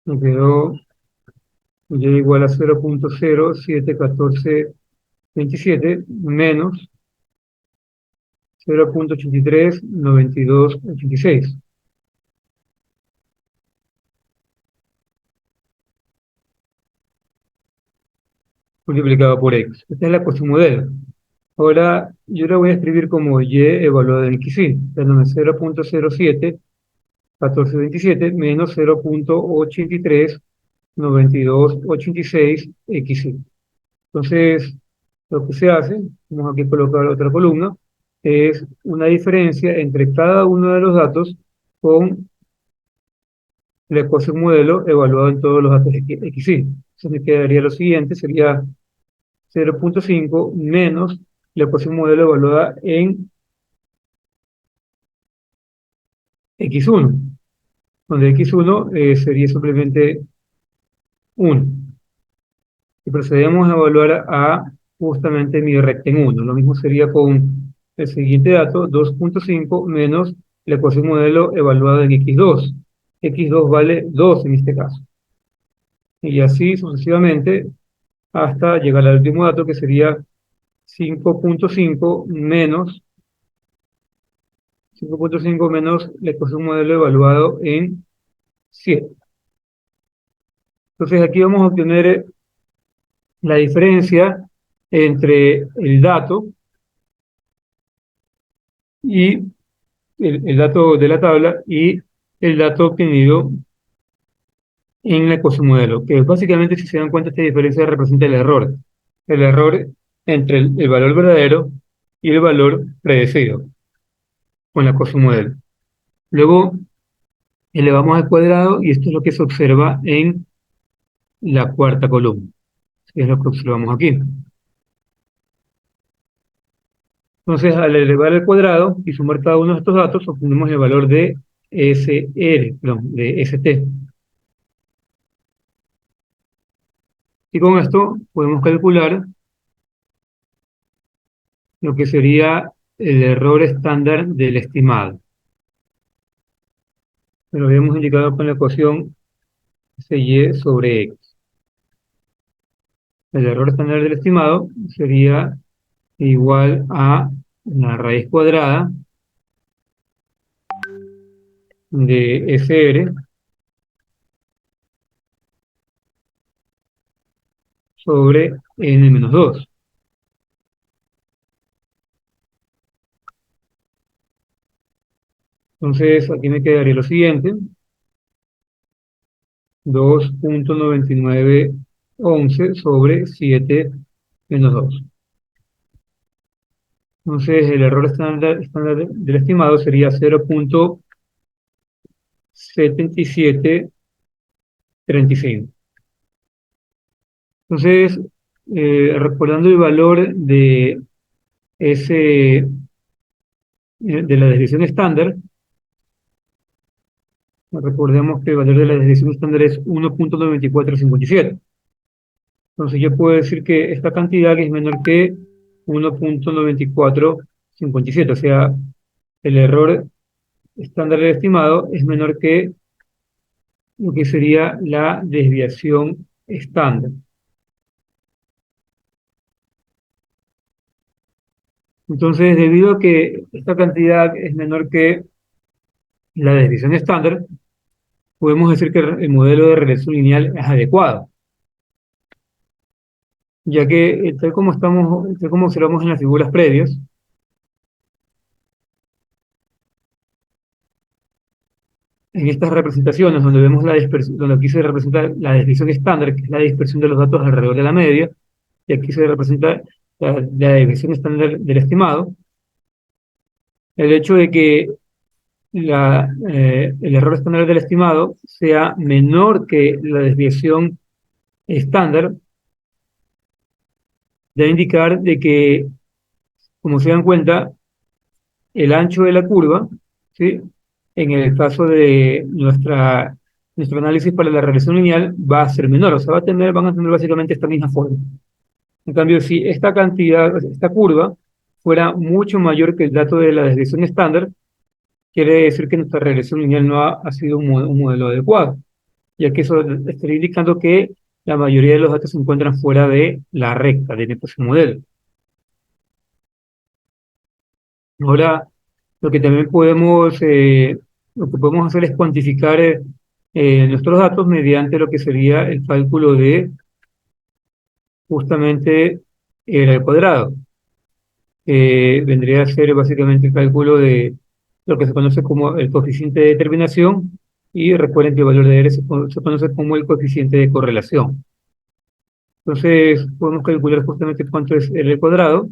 Me quedó y igual a 0.071427 menos 0.839286 multiplicado por x. Esta es la ecuación modelo. Ahora yo la voy a escribir como y evaluado en xy, dándome 0.071427 menos 0.839286 xy. Entonces, lo que se hace, vamos aquí a colocar otra columna, es una diferencia entre cada uno de los datos con la ecuación modelo evaluada en todos los datos XY. Entonces me quedaría lo siguiente, sería 0.5 menos la ecuación modelo evaluada en X1, donde X1 sería simplemente 1. Y procedemos a evaluar a justamente mi recta en 1. Lo mismo sería con el siguiente dato, 2.5 menos la ecuación modelo evaluada en X2. X2 vale 2 en este caso. Y así sucesivamente hasta llegar al último dato que sería 5.5 menos 5.5 menos la ecuación modelo evaluado en 7. Entonces aquí vamos a obtener la diferencia entre el dato y el dato de la tabla y el dato obtenido en la ecuación modelo, que básicamente, si se dan cuenta, esta diferencia representa el error entre el valor verdadero y el valor predecido con la ecuación modelo. Luego elevamos al cuadrado y esto es lo que se observa en la cuarta columna, que es lo que observamos aquí. Entonces, al elevar al cuadrado y sumar cada uno de estos datos, obtenemos el valor de SR, perdón, de ST. Y con esto podemos calcular lo que sería el error estándar del estimado. Lo habíamos indicado con la ecuación SY sobre X. El error estándar del estimado sería igual a la raíz cuadrada de SR sobre n-2. Entonces, aquí me quedaría lo siguiente, 2.9911 sobre 7 menos 2. Entonces, el error estándar del estimado sería 0.7735. Entonces, recordando el valor de de la desviación estándar, recordemos que el valor de la desviación estándar es 1.9457. Entonces yo puedo decir que esta cantidad es menor que 1.9457, o sea, el error estándar estimado es menor que lo que sería la desviación estándar. Entonces, debido a que esta cantidad es menor que la desviación estándar, podemos decir que el modelo de regresión lineal es adecuado, ya que tal como observamos en las figuras previas, en estas representaciones donde vemos la dispersión, donde aquí se representa la desviación estándar, que es la dispersión de los datos alrededor de la media, y aquí se representa la desviación estándar del estimado, el hecho de que el error estándar del estimado sea menor que la desviación estándar, debe indicar de que, como se dan cuenta, el ancho de la curva, ¿sí? En el caso de nuestro análisis para la regresión lineal va a ser menor, o sea, van a tener básicamente esta misma forma. En cambio, si esta cantidad, esta curva, fuera mucho mayor que el dato de la desviación estándar, quiere decir que nuestra regresión lineal no ha sido un modelo adecuado. ya que eso estaría indicando que la mayoría de los datos se encuentran fuera de la recta de nuestro modelo. Ahora, lo que también lo que podemos hacer es cuantificar nuestros datos mediante lo que sería el cálculo de justamente R al cuadrado. Vendría a ser básicamente el cálculo de lo que se conoce como el coeficiente de determinación y recuerden que el valor de R se conoce como el coeficiente de correlación. Entonces, podemos calcular justamente cuánto es R al cuadrado,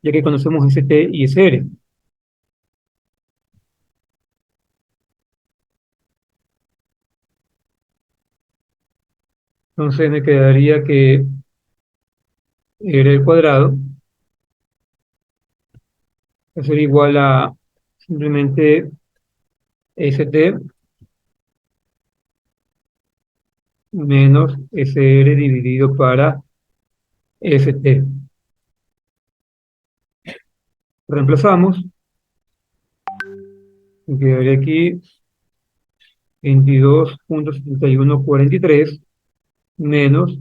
ya que conocemos ST y SR. Entonces, me quedaría que R al cuadrado va a ser igual a simplemente ST menos SR dividido para ST. Reemplazamos, me quedaría aquí 22,7143 menos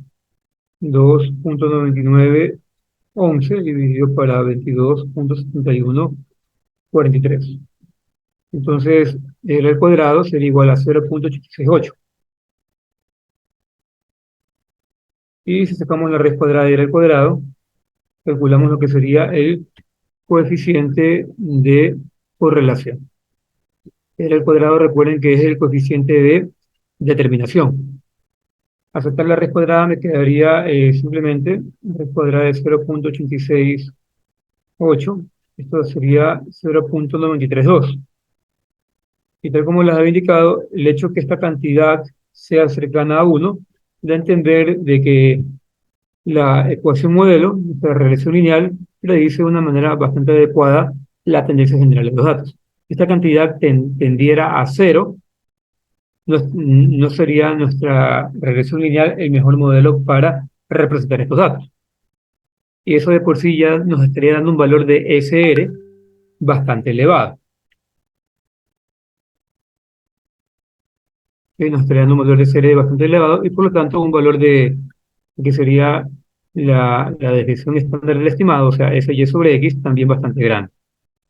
2,9911 dividido para 22,7143. Entonces, R al cuadrado sería igual a 0,868. Y si sacamos la raíz cuadrada de R al cuadrado, calculamos lo que sería el coeficiente de correlación. R al cuadrado, recuerden que es el coeficiente de determinación. Al sacar la raíz cuadrada me quedaría simplemente raíz cuadrada de 0,868. Esto sería 0,932. Y tal como les había indicado, el hecho que esta cantidad sea cercana a 1 da a entender de que la ecuación modelo, nuestra regresión lineal, predice de una manera bastante adecuada la tendencia general de los datos. Si esta cantidad tendiera a cero, no sería nuestra regresión lineal el mejor modelo para representar estos datos. Y eso de por sí ya nos estaría dando un valor de SR bastante elevado. Nos estaría dando un valor de SR bastante elevado y por lo tanto un valor de que sería la desviación estándar del estimado, o sea, SY sobre X, también bastante grande.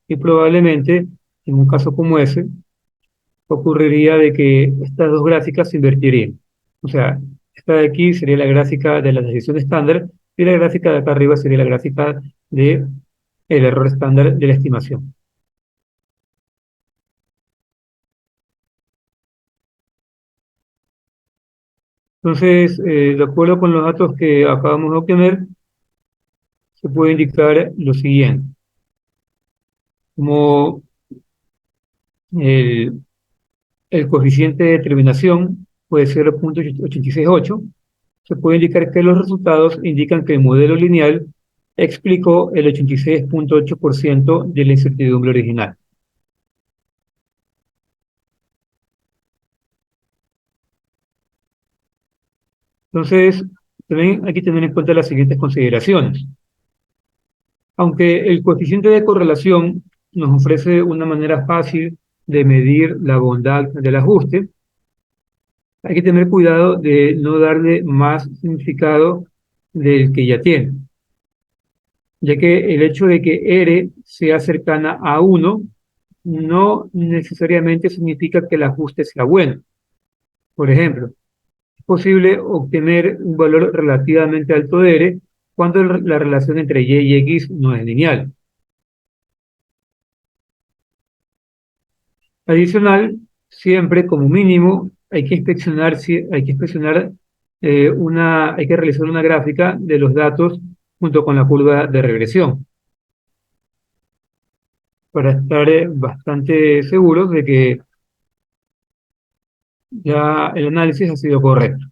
Y probablemente, en un caso como ese, ocurriría de que estas dos gráficas se invertirían. O sea, esta de aquí sería la gráfica de la desviación estándar y la gráfica de acá arriba sería la gráfica de el error estándar de la estimación. Entonces, de acuerdo con los datos que acabamos de obtener, se puede indicar lo siguiente, como el, el coeficiente de determinación puede ser 0,868, se puede indicar que los resultados indican que el modelo lineal explicó el 86,8% de la incertidumbre original. Entonces, también hay que tener en cuenta las siguientes consideraciones. Aunque el coeficiente de correlación nos ofrece una manera fácil de medir la bondad del ajuste, hay que tener cuidado de no darle más significado del que ya tiene, ya que el hecho de que R sea cercana a 1 no necesariamente significa que el ajuste sea bueno. Por ejemplo, es posible obtener un valor relativamente alto de R cuando la relación entre Y y X no es lineal. Adicional, siempre como mínimo hay que inspeccionar, hay que realizar una gráfica de los datos junto con la curva de regresión para estar bastante seguros de que ya el análisis ha sido correcto.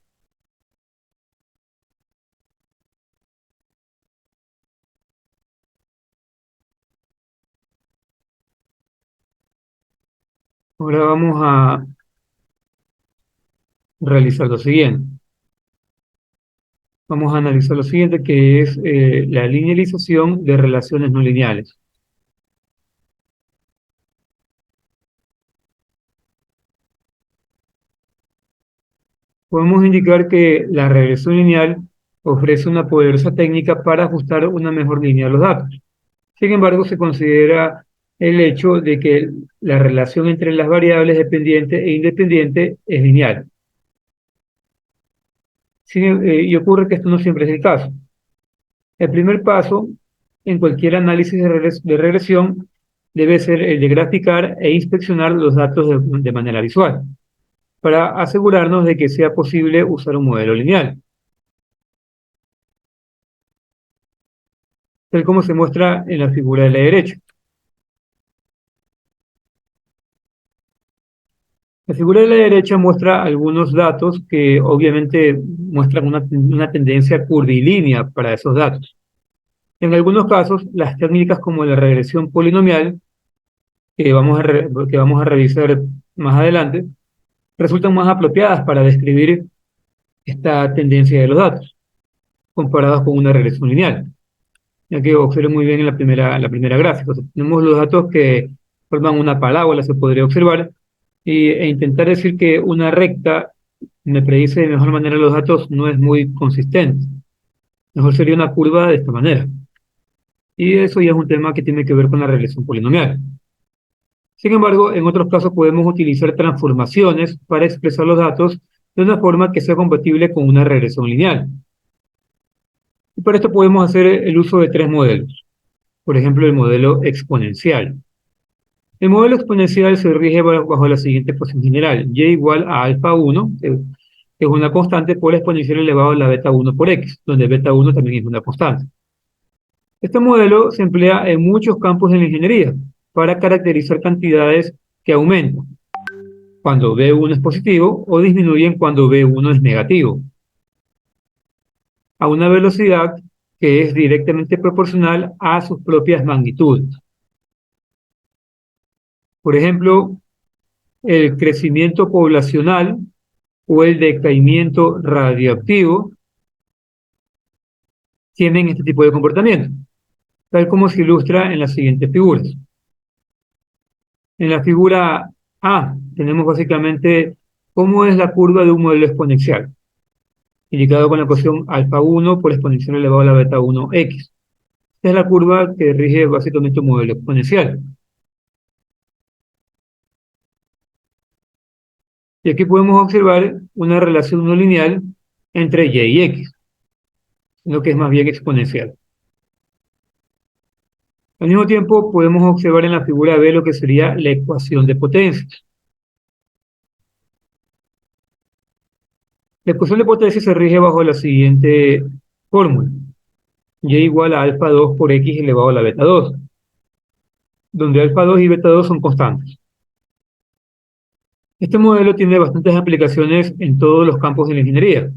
Ahora vamos a realizar lo siguiente. Vamos a analizar lo siguiente, que es la linealización de relaciones no lineales. Podemos indicar que la regresión lineal ofrece una poderosa técnica para ajustar una mejor línea de los datos. Sin embargo, se considera el hecho de que la relación entre las variables dependiente e independiente es lineal. Y ocurre que esto no siempre es el caso. El primer paso en cualquier análisis de regresión debe ser el de graficar e inspeccionar los datos de manera visual, para asegurarnos de que sea posible usar un modelo lineal, tal como se muestra en la figura de la derecha. La figura de la derecha muestra algunos datos que obviamente muestran una tendencia curvilínea para esos datos. En algunos casos, las técnicas como la regresión polinomial, que vamos a revisar más adelante, resultan más apropiadas para describir esta tendencia de los datos, comparados con una regresión lineal, ya que observe muy bien en la primera gráfica. O sea, tenemos los datos que forman una parábola, se podría observar, e intentar decir que una recta me predice de mejor manera los datos no es muy consistente. Mejor sería una curva de esta manera. Y eso ya es un tema que tiene que ver con la regresión polinomial. Sin embargo, en otros casos podemos utilizar transformaciones para expresar los datos de una forma que sea compatible con una regresión lineal. Y para esto podemos hacer el uso de tres modelos. Por ejemplo, el modelo exponencial. El modelo exponencial se rige bajo la siguiente ecuación general: y igual a alfa 1, que es una constante, por exponencial elevado a la beta 1 por x, donde beta 1 también es una constante. Este modelo se emplea en muchos campos de la ingeniería para caracterizar cantidades que aumentan cuando B1 es positivo o disminuyen cuando B1 es negativo, a una velocidad que es directamente proporcional a sus propias magnitudes. Por ejemplo, el crecimiento poblacional o el decaimiento radioactivo tienen este tipo de comportamiento, tal como se ilustra en las siguientes figuras. En la figura A tenemos básicamente cómo es la curva de un modelo exponencial, indicado con la ecuación alfa 1 por exponencial elevado a la beta 1x. Esta es la curva que rige básicamente un modelo exponencial. Y aquí podemos observar una relación no lineal entre y x, lo que es más bien exponencial. Al mismo tiempo, podemos observar en la figura B lo que sería la ecuación de potencias. La ecuación de potencias se rige bajo la siguiente fórmula: y igual a alfa 2 por x elevado a la beta 2, donde alfa 2 y beta 2 son constantes. Este modelo tiene bastantes aplicaciones en todos los campos de la ingeniería.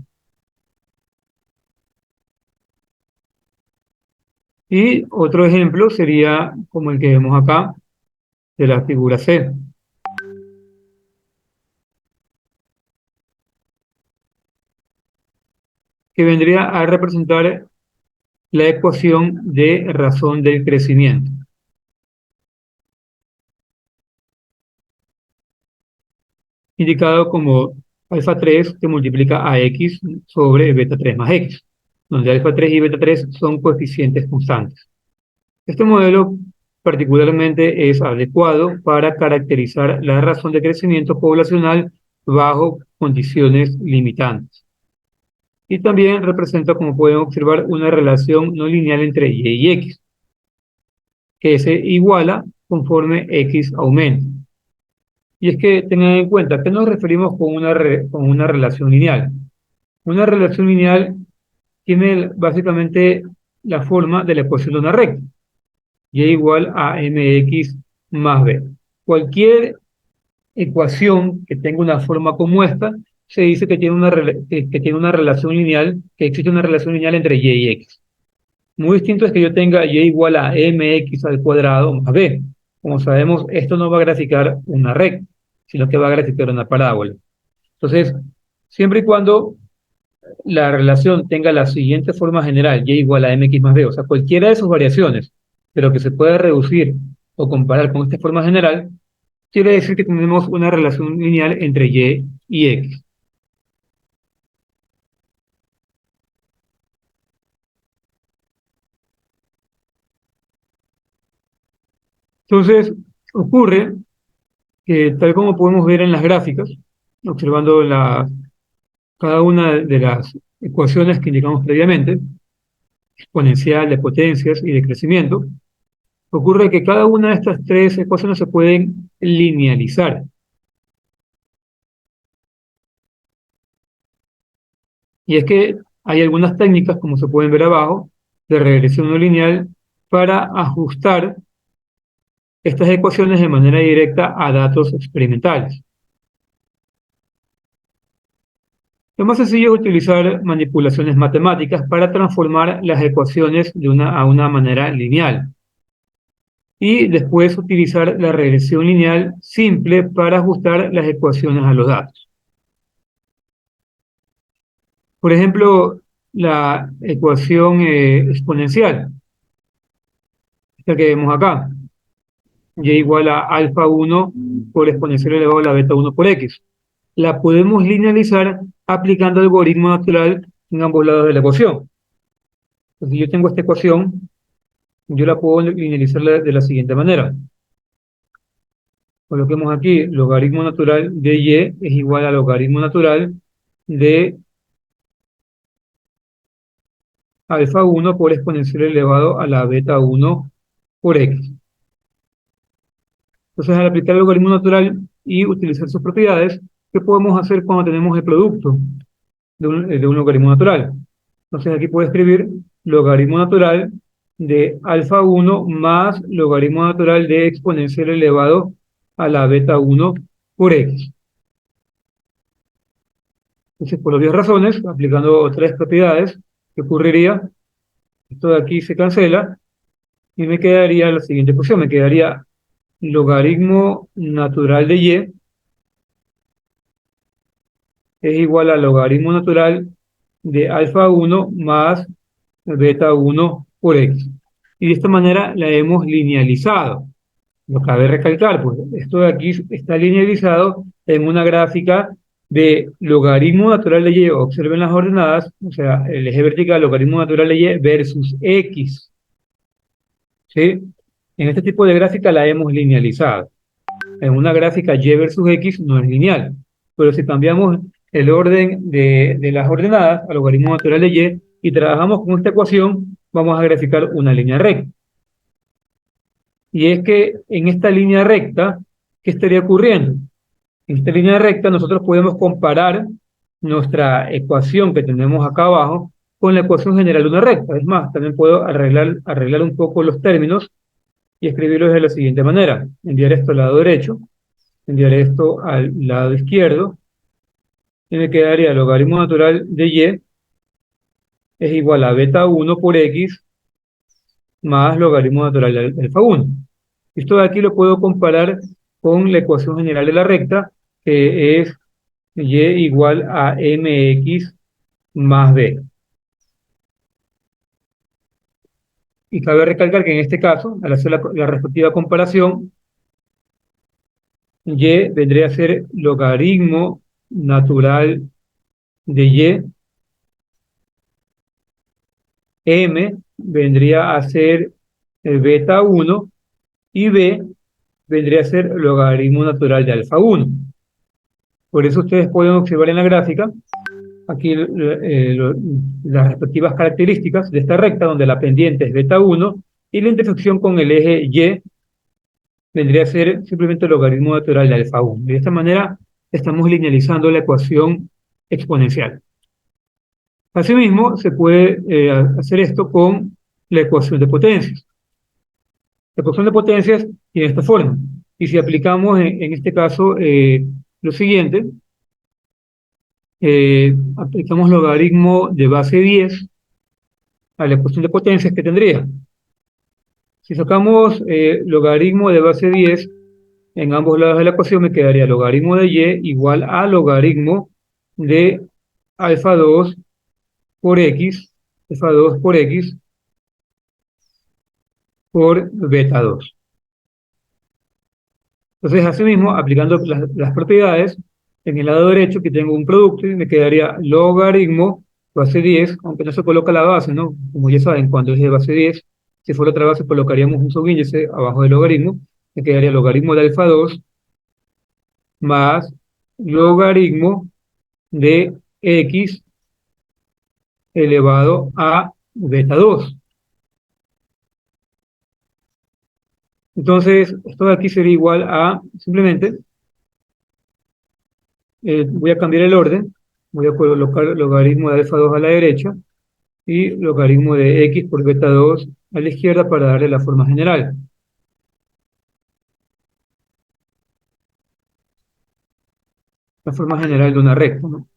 Y otro ejemplo sería como el que vemos acá, de la figura C, que vendría a representar la ecuación de razón del crecimiento, indicado como alfa 3 que multiplica a x sobre beta 3 más x, donde alfa 3 y beta 3 son coeficientes constantes. Este modelo particularmente es adecuado para caracterizar la razón de crecimiento poblacional bajo condiciones limitantes. Y también representa, como pueden observar, una relación no lineal entre y x, que se iguala conforme x aumenta. Y es que tengan en cuenta, ¿a qué nos referimos con con una relación lineal? Una relación lineal tiene básicamente la forma de la ecuación de una recta, y igual a mx más b. Cualquier ecuación que tenga una forma como esta, se dice que tiene que tiene una relación lineal, que existe una relación lineal entre y x. Muy distinto es que yo tenga y igual a mx al cuadrado más b. Como sabemos, esto no va a graficar una recta, sino que va a graficar una parábola. Entonces, siempre y cuando la relación tenga la siguiente forma general, y igual a mx más b, o sea, cualquiera de sus variaciones, pero que se pueda reducir o comparar con esta forma general, quiere decir que tenemos una relación lineal entre y x. Entonces, ocurre que tal como podemos ver en las gráficas, observando cada una de las ecuaciones que indicamos previamente, exponencial, de potencias y de crecimiento, ocurre que cada una de estas tres ecuaciones se pueden linealizar. Y es que hay algunas técnicas, como se pueden ver abajo, de regresión no lineal para ajustar estas ecuaciones de manera directa a datos experimentales. Lo más sencillo es utilizar manipulaciones matemáticas para transformar las ecuaciones a una manera lineal. Y después utilizar la regresión lineal simple para ajustar las ecuaciones a los datos. Por ejemplo, la ecuación exponencial, esta que vemos acá, y igual a alfa 1 por exponencial elevado a la beta 1 por x. La podemos linealizar aplicando el algoritmo natural en ambos lados de la ecuación. Entonces, si yo tengo esta ecuación, yo la puedo linealizar de la siguiente manera. Coloquemos aquí, logaritmo natural de y es igual a logaritmo natural de alfa 1 por exponencial elevado a la beta 1 por x. Entonces, al aplicar el logaritmo natural y utilizar sus propiedades, ¿qué podemos hacer cuando tenemos el producto de un logaritmo natural? Entonces, aquí puedo escribir logaritmo natural de alfa 1 más logaritmo natural de exponencial elevado a la beta 1 por x. Entonces, por obvias razones, aplicando tres propiedades, ¿qué ocurriría? Esto de aquí se cancela y me quedaría la siguiente ecuación. Me quedaría logaritmo natural de y es igual a logaritmo natural de alfa 1 más beta 1 por x. Y de esta manera la hemos linealizado. Lo cabe recalcar, pues esto de aquí está linealizado en una gráfica de logaritmo natural de y. Observen las ordenadas, o sea, el eje vertical, logaritmo natural de y versus x. ¿Sí? En este tipo de gráfica la hemos linealizado. En una gráfica y versus x no es lineal. Pero si cambiamos el orden de las ordenadas al logaritmo natural de y trabajamos con esta ecuación, vamos a graficar una línea recta. Y es que en esta línea recta, ¿qué estaría ocurriendo? En esta línea recta nosotros podemos comparar nuestra ecuación que tenemos acá abajo con la ecuación general de una recta. Es más, también puedo arreglar un poco los términos y escribirlos de la siguiente manera. Enviar esto al lado derecho, enviar esto al lado izquierdo, y me quedaría el logaritmo natural de y es igual a beta 1 por x más logaritmo natural de alfa 1. Esto de aquí lo puedo comparar con la ecuación general de la recta, que es y igual a mx más b. Y cabe recalcar que en este caso, al hacer la respectiva comparación, y vendría a ser logaritmo natural de y, m vendría a ser beta 1 y b vendría a ser logaritmo natural de alfa 1. Por eso ustedes pueden observar en la gráfica aquí las respectivas características de esta recta, donde la pendiente es beta 1 y la intersección con el eje y vendría a ser simplemente el logaritmo natural de alfa 1. De esta manera estamos linealizando la ecuación exponencial. Asimismo, se puede hacer esto con la ecuación de potencias. La ecuación de potencias tiene esta forma. Y si aplicamos en este caso lo siguiente, aplicamos logaritmo de base 10 a la ecuación de potencias que tendría. Si sacamos logaritmo de base 10 en ambos lados de la ecuación, me quedaría logaritmo de y igual a logaritmo de alfa 2 por x, alfa 2 por x por beta 2. Entonces, asimismo, aplicando las propiedades, en el lado derecho que tengo un producto y me quedaría logaritmo base 10, aunque no se coloca la base, ¿no? Como ya saben, cuando es de base 10, si fuera otra base colocaríamos un subíndice abajo del logaritmo, me quedaría logaritmo de alfa 2 más logaritmo de x elevado a beta 2. Entonces, esto de aquí sería igual a, simplemente, voy a cambiar el orden, voy a colocar logaritmo de alfa 2 a la derecha y logaritmo de x por beta 2 a la izquierda para darle la forma general. La forma general de una recta, ¿no?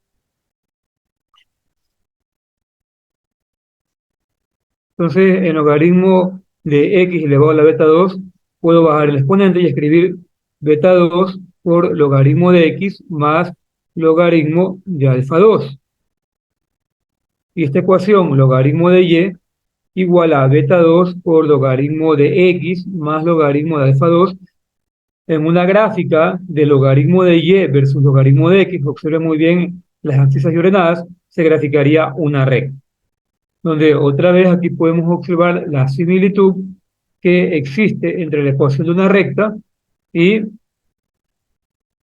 Entonces, en logaritmo de x elevado a la beta 2 puedo bajar el exponente y escribir beta 2 por logaritmo de x más logaritmo de alfa 2. Y esta ecuación, logaritmo de y, igual a beta 2 por logaritmo de x más logaritmo de alfa 2. En una gráfica de logaritmo de y versus logaritmo de x, observe muy bien las abscisas y ordenadas, se graficaría una recta, donde otra vez aquí podemos observar la similitud que existe entre la ecuación de una recta y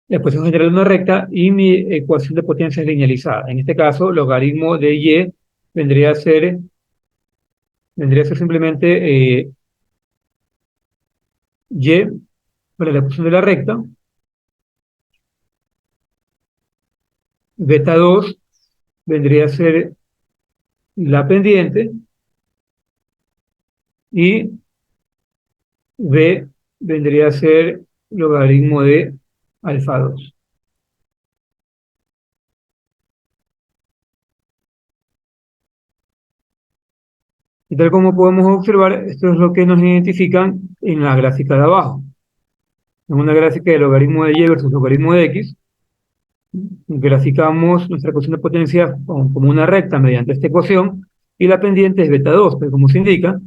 la ecuación general de una recta y mi ecuación de potencias linealizada. En este caso, logaritmo de y vendría a ser, vendría a ser simplemente y para la ecuación de la recta, beta 2 vendría a ser la pendiente y b vendría a ser logaritmo de alfa 2. Y tal como podemos observar, esto es lo que nos identifican en la gráfica de abajo. En una gráfica de logaritmo de y versus logaritmo de x, graficamos nuestra ecuación de potencia como una recta mediante esta ecuación, y la pendiente es beta 2, pero como se indica,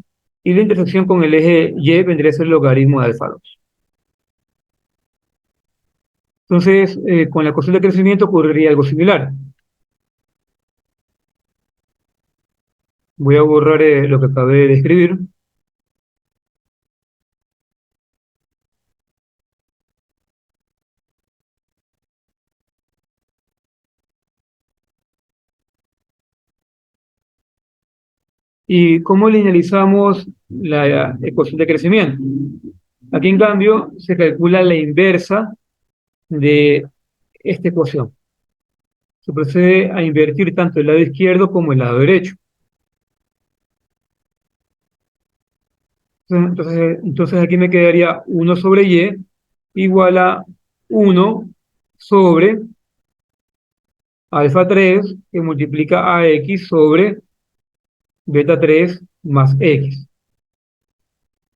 y la intersección con el eje y vendría a ser el logaritmo de alfa 2. Entonces, con la ecuación de crecimiento ocurriría algo similar. Voy a borrar lo que acabé de escribir. ¿Y cómo linealizamos la ecuación de crecimiento? Aquí, en cambio, se calcula la inversa de esta ecuación. Se procede a invertir tanto el lado izquierdo como el lado derecho. Entonces aquí me quedaría 1 sobre y igual a 1 sobre alfa 3 que multiplica a x sobre beta 3 más x.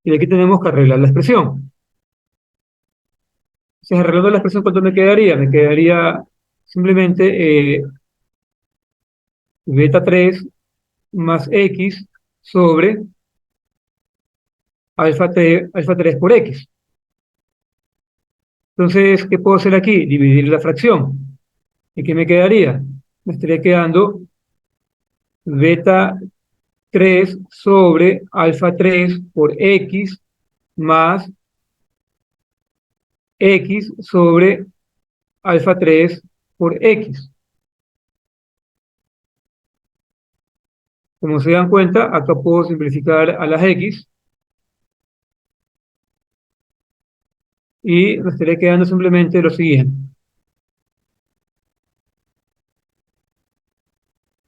Y aquí tenemos que arreglar la expresión. Si arreglando la expresión, ¿cuánto me quedaría? Me quedaría simplemente beta 3 más x sobre alfa 3 por x. Entonces, ¿qué puedo hacer aquí? Dividir la fracción. ¿Y qué me quedaría? Me estaría quedando beta 3 sobre alfa 3 por x más x sobre alfa 3 por x. Como se dan cuenta, acá puedo simplificar a las x y me estaría quedando simplemente lo siguiente.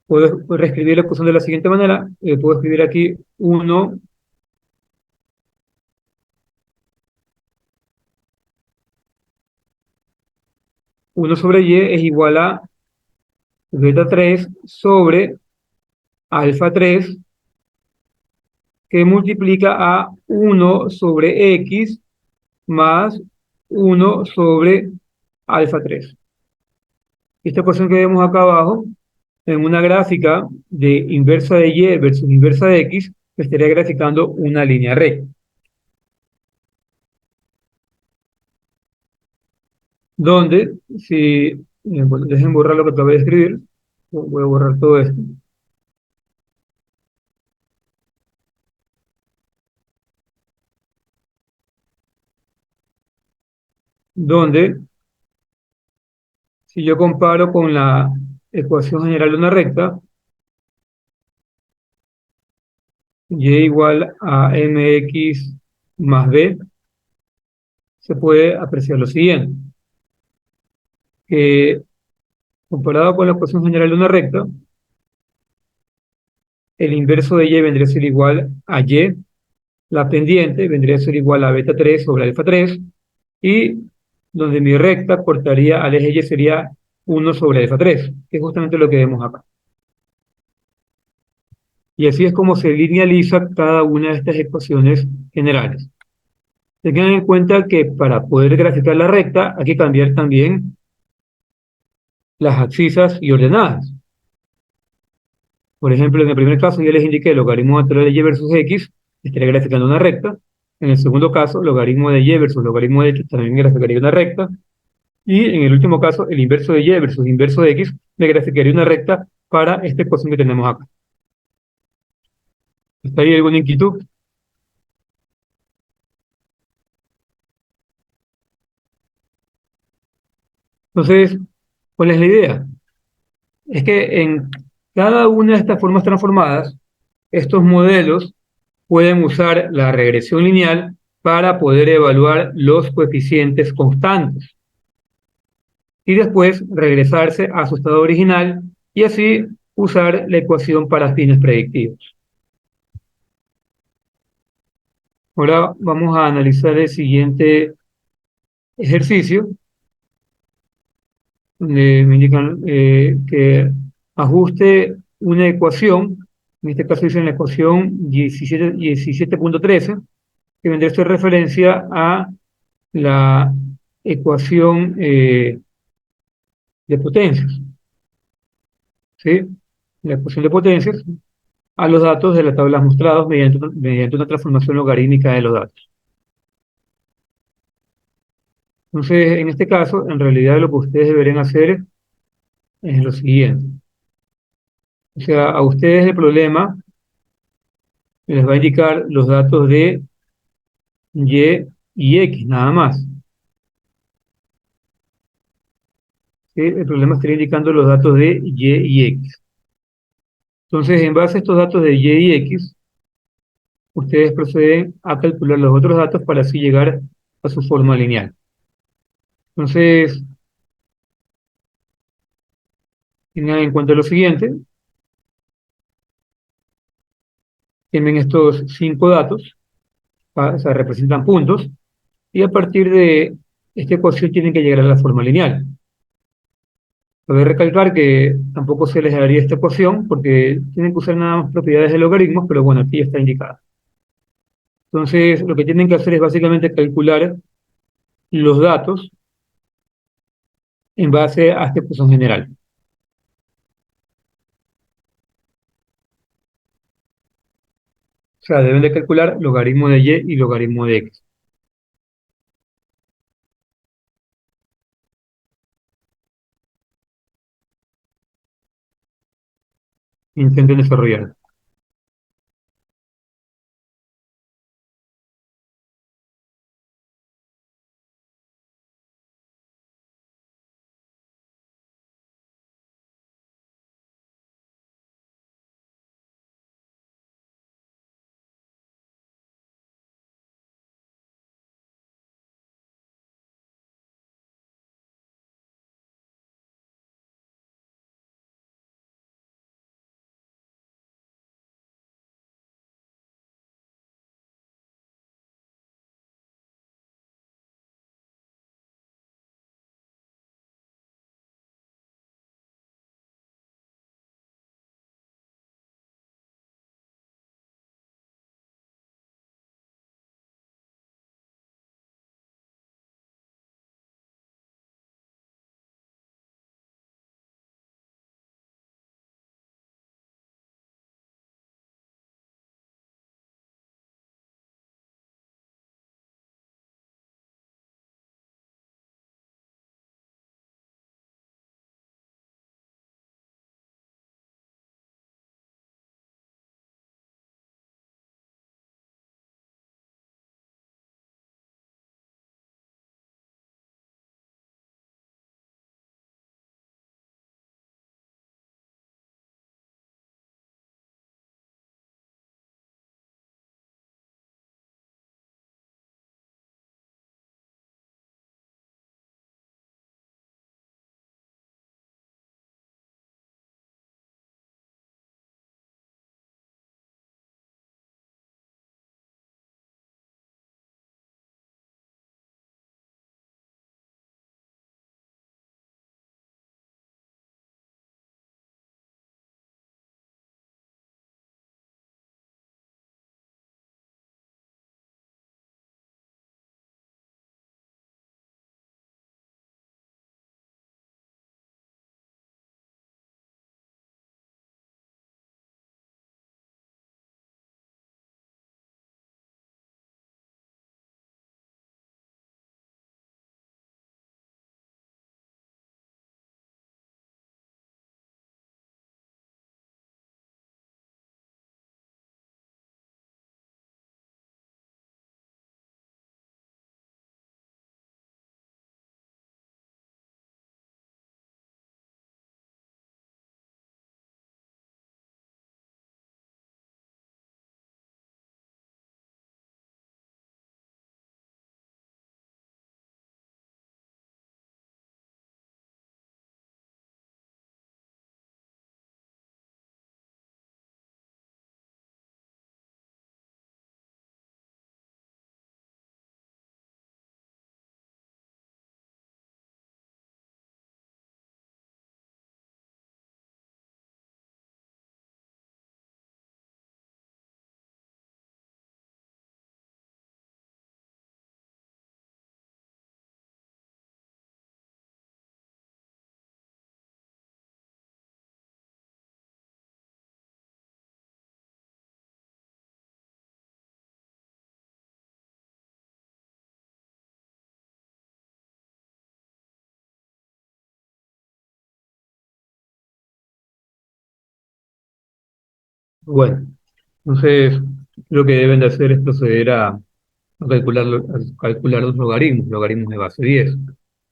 Puedo reescribir la ecuación de la siguiente manera. Puedo escribir aquí 1 sobre y es igual a beta 3 sobre alfa 3 que multiplica a 1 sobre x más 1 sobre alfa 3. Esta ecuación que vemos acá abajo, en una gráfica de inversa de y versus inversa de x, estaría graficando una línea recta. Donde, si, bueno, dejen borrar lo que acabé de escribir, voy a borrar todo esto. donde si yo comparo con la ecuación general de una recta, y igual a mx más b, se puede apreciar lo siguiente, que comparado con la ecuación general de una recta, el inverso de y vendría a ser igual a y, la pendiente vendría a ser igual a beta 3 sobre alfa 3, y donde mi recta cortaría al eje y sería 1 sobre alfa 3, que es justamente lo que vemos acá. Y así es como se linealiza cada una de estas ecuaciones generales. Tengan en cuenta que para poder graficar la recta hay que cambiar también las abscisas y ordenadas. Por ejemplo, en el primer caso ya les indiqué el logaritmo natural de y versus x, estaría graficando una recta. En el segundo caso, logaritmo de y versus logaritmo de x también graficaría una recta. Y en el último caso, el inverso de y versus inverso de x me graficaría una recta para esta ecuación que tenemos acá. ¿Está ahí alguna inquietud? Entonces, ¿cuál es la idea? Es que en cada una de estas formas transformadas, estos modelos pueden usar la regresión lineal para poder evaluar los coeficientes constantes y después regresarse a su estado original y así usar la ecuación para fines predictivos. Ahora vamos a analizar el siguiente ejercicio, donde me indican que ajuste una ecuación, en este caso dice la ecuación 17.13, que vendría a ser referencia a la ecuación de potencias, ¿sí? La ecuación de potencias a los datos de la tabla mostrados mediante una transformación logarítmica de los datos. Entonces, en este caso, en realidad lo que ustedes deberían hacer es lo siguiente. O sea, a ustedes el problema les va a indicar los datos de Y y X, nada más. ¿Sí? El problema estaría indicando los datos de Y y X. Entonces, en base a estos datos de Y y X, ustedes proceden a calcular los otros datos para así llegar a su forma lineal. Entonces, tengan en cuenta lo siguiente, tienen estos 5 datos, o sea, representan puntos, y a partir de esta ecuación tienen que llegar a la forma lineal. Cabe recalcar que tampoco se les daría esta ecuación porque tienen que usar nada más propiedades de logaritmos, pero bueno, aquí ya está indicada. Entonces, lo que tienen que hacer es básicamente calcular los datos en base a esta ecuación general. O sea, deben de calcular logaritmo de y y logaritmo de x. Intenten desarrollar. Bueno, entonces lo que deben de hacer es proceder a calcular los logaritmos de base 10.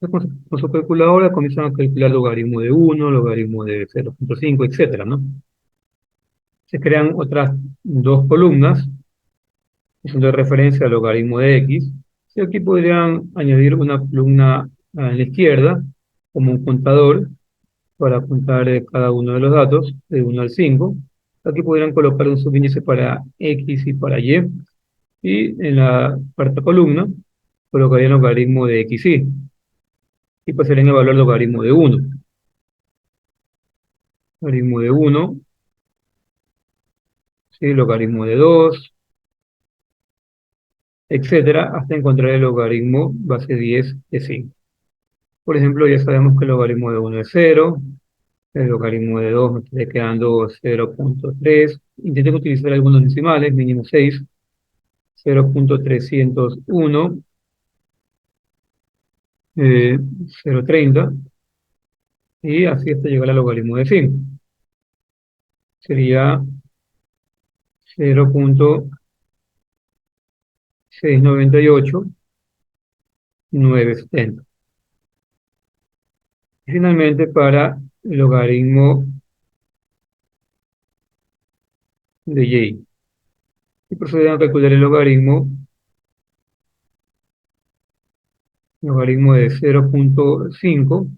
Entonces, con su calculadora comienzan a calcular logaritmo de uno, logaritmo de 0,5, etcétera, ¿no? Se crean otras dos columnas que son de referencia al logaritmo de x, y aquí podrían añadir una columna a la izquierda como un contador para apuntar cada uno de los datos de 1 al 5. Aquí podrían colocar un subíndice para x y para y en la cuarta columna colocarían logaritmo de y pasarían a evaluar logaritmo de uno. Logaritmo de uno, ¿sí? Logaritmo de 2, etcétera, hasta encontrar el logaritmo base 10 de 5. Por ejemplo, ya sabemos que el logaritmo de uno es 0, el logaritmo de 2 me estaría quedando 0,3. Intenten utilizar algunos decimales, mínimo 6, 0,301, 0,30, y así hasta llegar al logaritmo de 5. Sería 0,698,970. Y finalmente, para el logaritmo de y. Y procedemos a calcular el logaritmo de 0,5,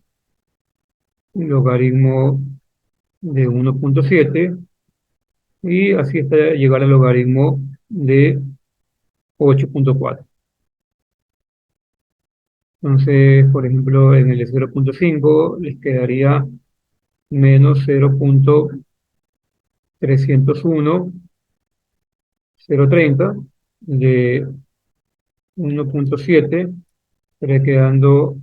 logaritmo de 1,7, y así hasta llegar al logaritmo de 8,4. Entonces, por ejemplo, en el de 0,5 les quedaría menos 0,301,030, de 1,7 estaría quedando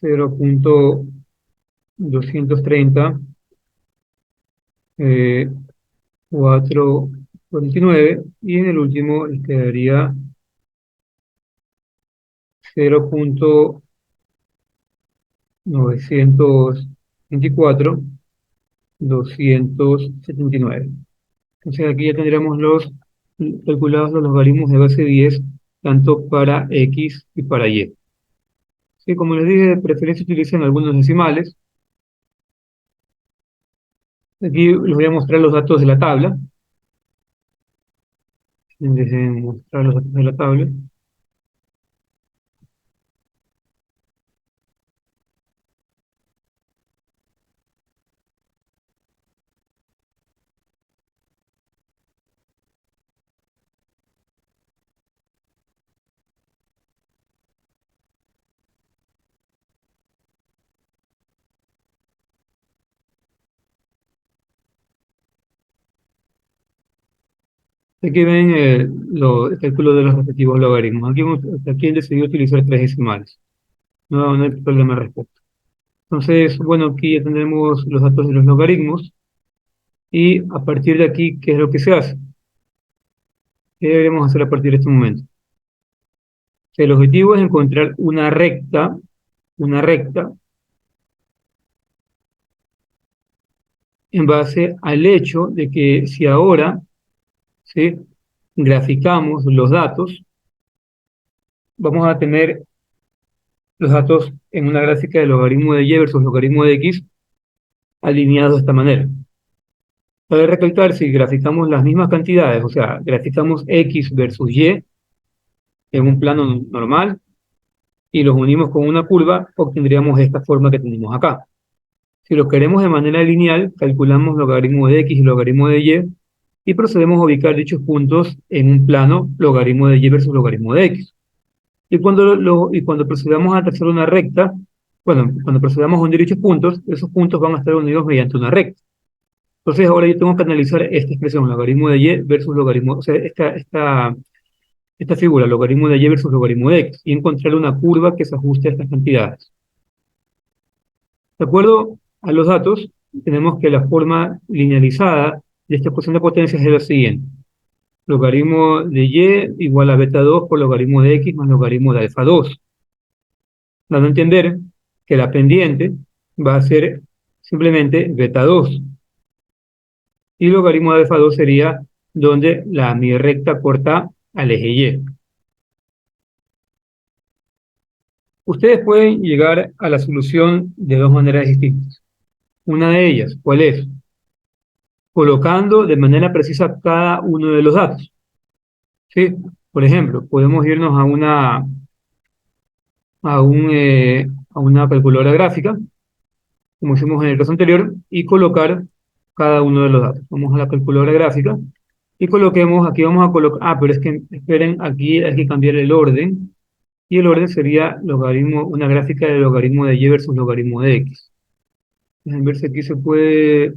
0,230, 429, y en el último les quedaría 0,924,279. Entonces aquí ya tendríamos calculados los logaritmos de base 10, tanto para x y para y. Sí, como les dije, de preferencia utilizan algunos decimales. Aquí les voy a mostrar los datos de la tabla. Dejen mostrar los datos de la tabla. Aquí ven el cálculo de los respectivos logaritmos. Aquí he decidido utilizar tres decimales. No, no hay problema al respecto. Entonces, bueno, aquí ya tendremos los datos de los logaritmos. Y a partir de aquí, ¿qué es lo que se hace? ¿Qué deberíamos hacer a partir de este momento? El objetivo es encontrar una recta en base al hecho de que si ahora, ¿sí?, graficamos los datos, vamos a tener los datos en una gráfica de logaritmo de y versus logaritmo de x alineados de esta manera. Cabe recalcar, si graficamos las mismas cantidades, o sea, graficamos x versus y en un plano normal y los unimos con una curva, obtendríamos esta forma que tenemos acá. Si lo queremos de manera lineal, calculamos logaritmo de x y logaritmo de y procedemos a ubicar dichos puntos en un plano logaritmo de y versus logaritmo de x. Y cuando procedamos a trazar una recta, bueno, cuando procedamos a unir dichos puntos, esos puntos van a estar unidos mediante una recta. Entonces ahora yo tengo que analizar esta expresión, logaritmo de y versus logaritmo, o sea, esta figura, logaritmo de y versus logaritmo de x, y encontrar una curva que se ajuste a estas cantidades. De acuerdo a los datos, tenemos que la forma linealizada de esta ecuación de potencias es la siguiente. Logaritmo de y igual a beta 2 por logaritmo de x más logaritmo de alfa 2. Dando a entender que la pendiente va a ser simplemente beta 2. y logaritmo de alfa 2 sería donde mi recta corta al eje Y. Ustedes pueden llegar a la solución de dos maneras distintas. Una de ellas, ¿cuál es? Colocando de manera precisa cada uno de los datos. ¿Sí? Por ejemplo, podemos irnos a una calculadora gráfica, como hicimos en el caso anterior, y colocar cada uno de los datos. Vamos a la calculadora gráfica y coloquemos, aquí vamos a colocar, pero es que, esperen, aquí hay que cambiar el orden, y el orden sería logaritmo, una gráfica de logaritmo de y versus logaritmo de x. Déjenme ver si aquí se puede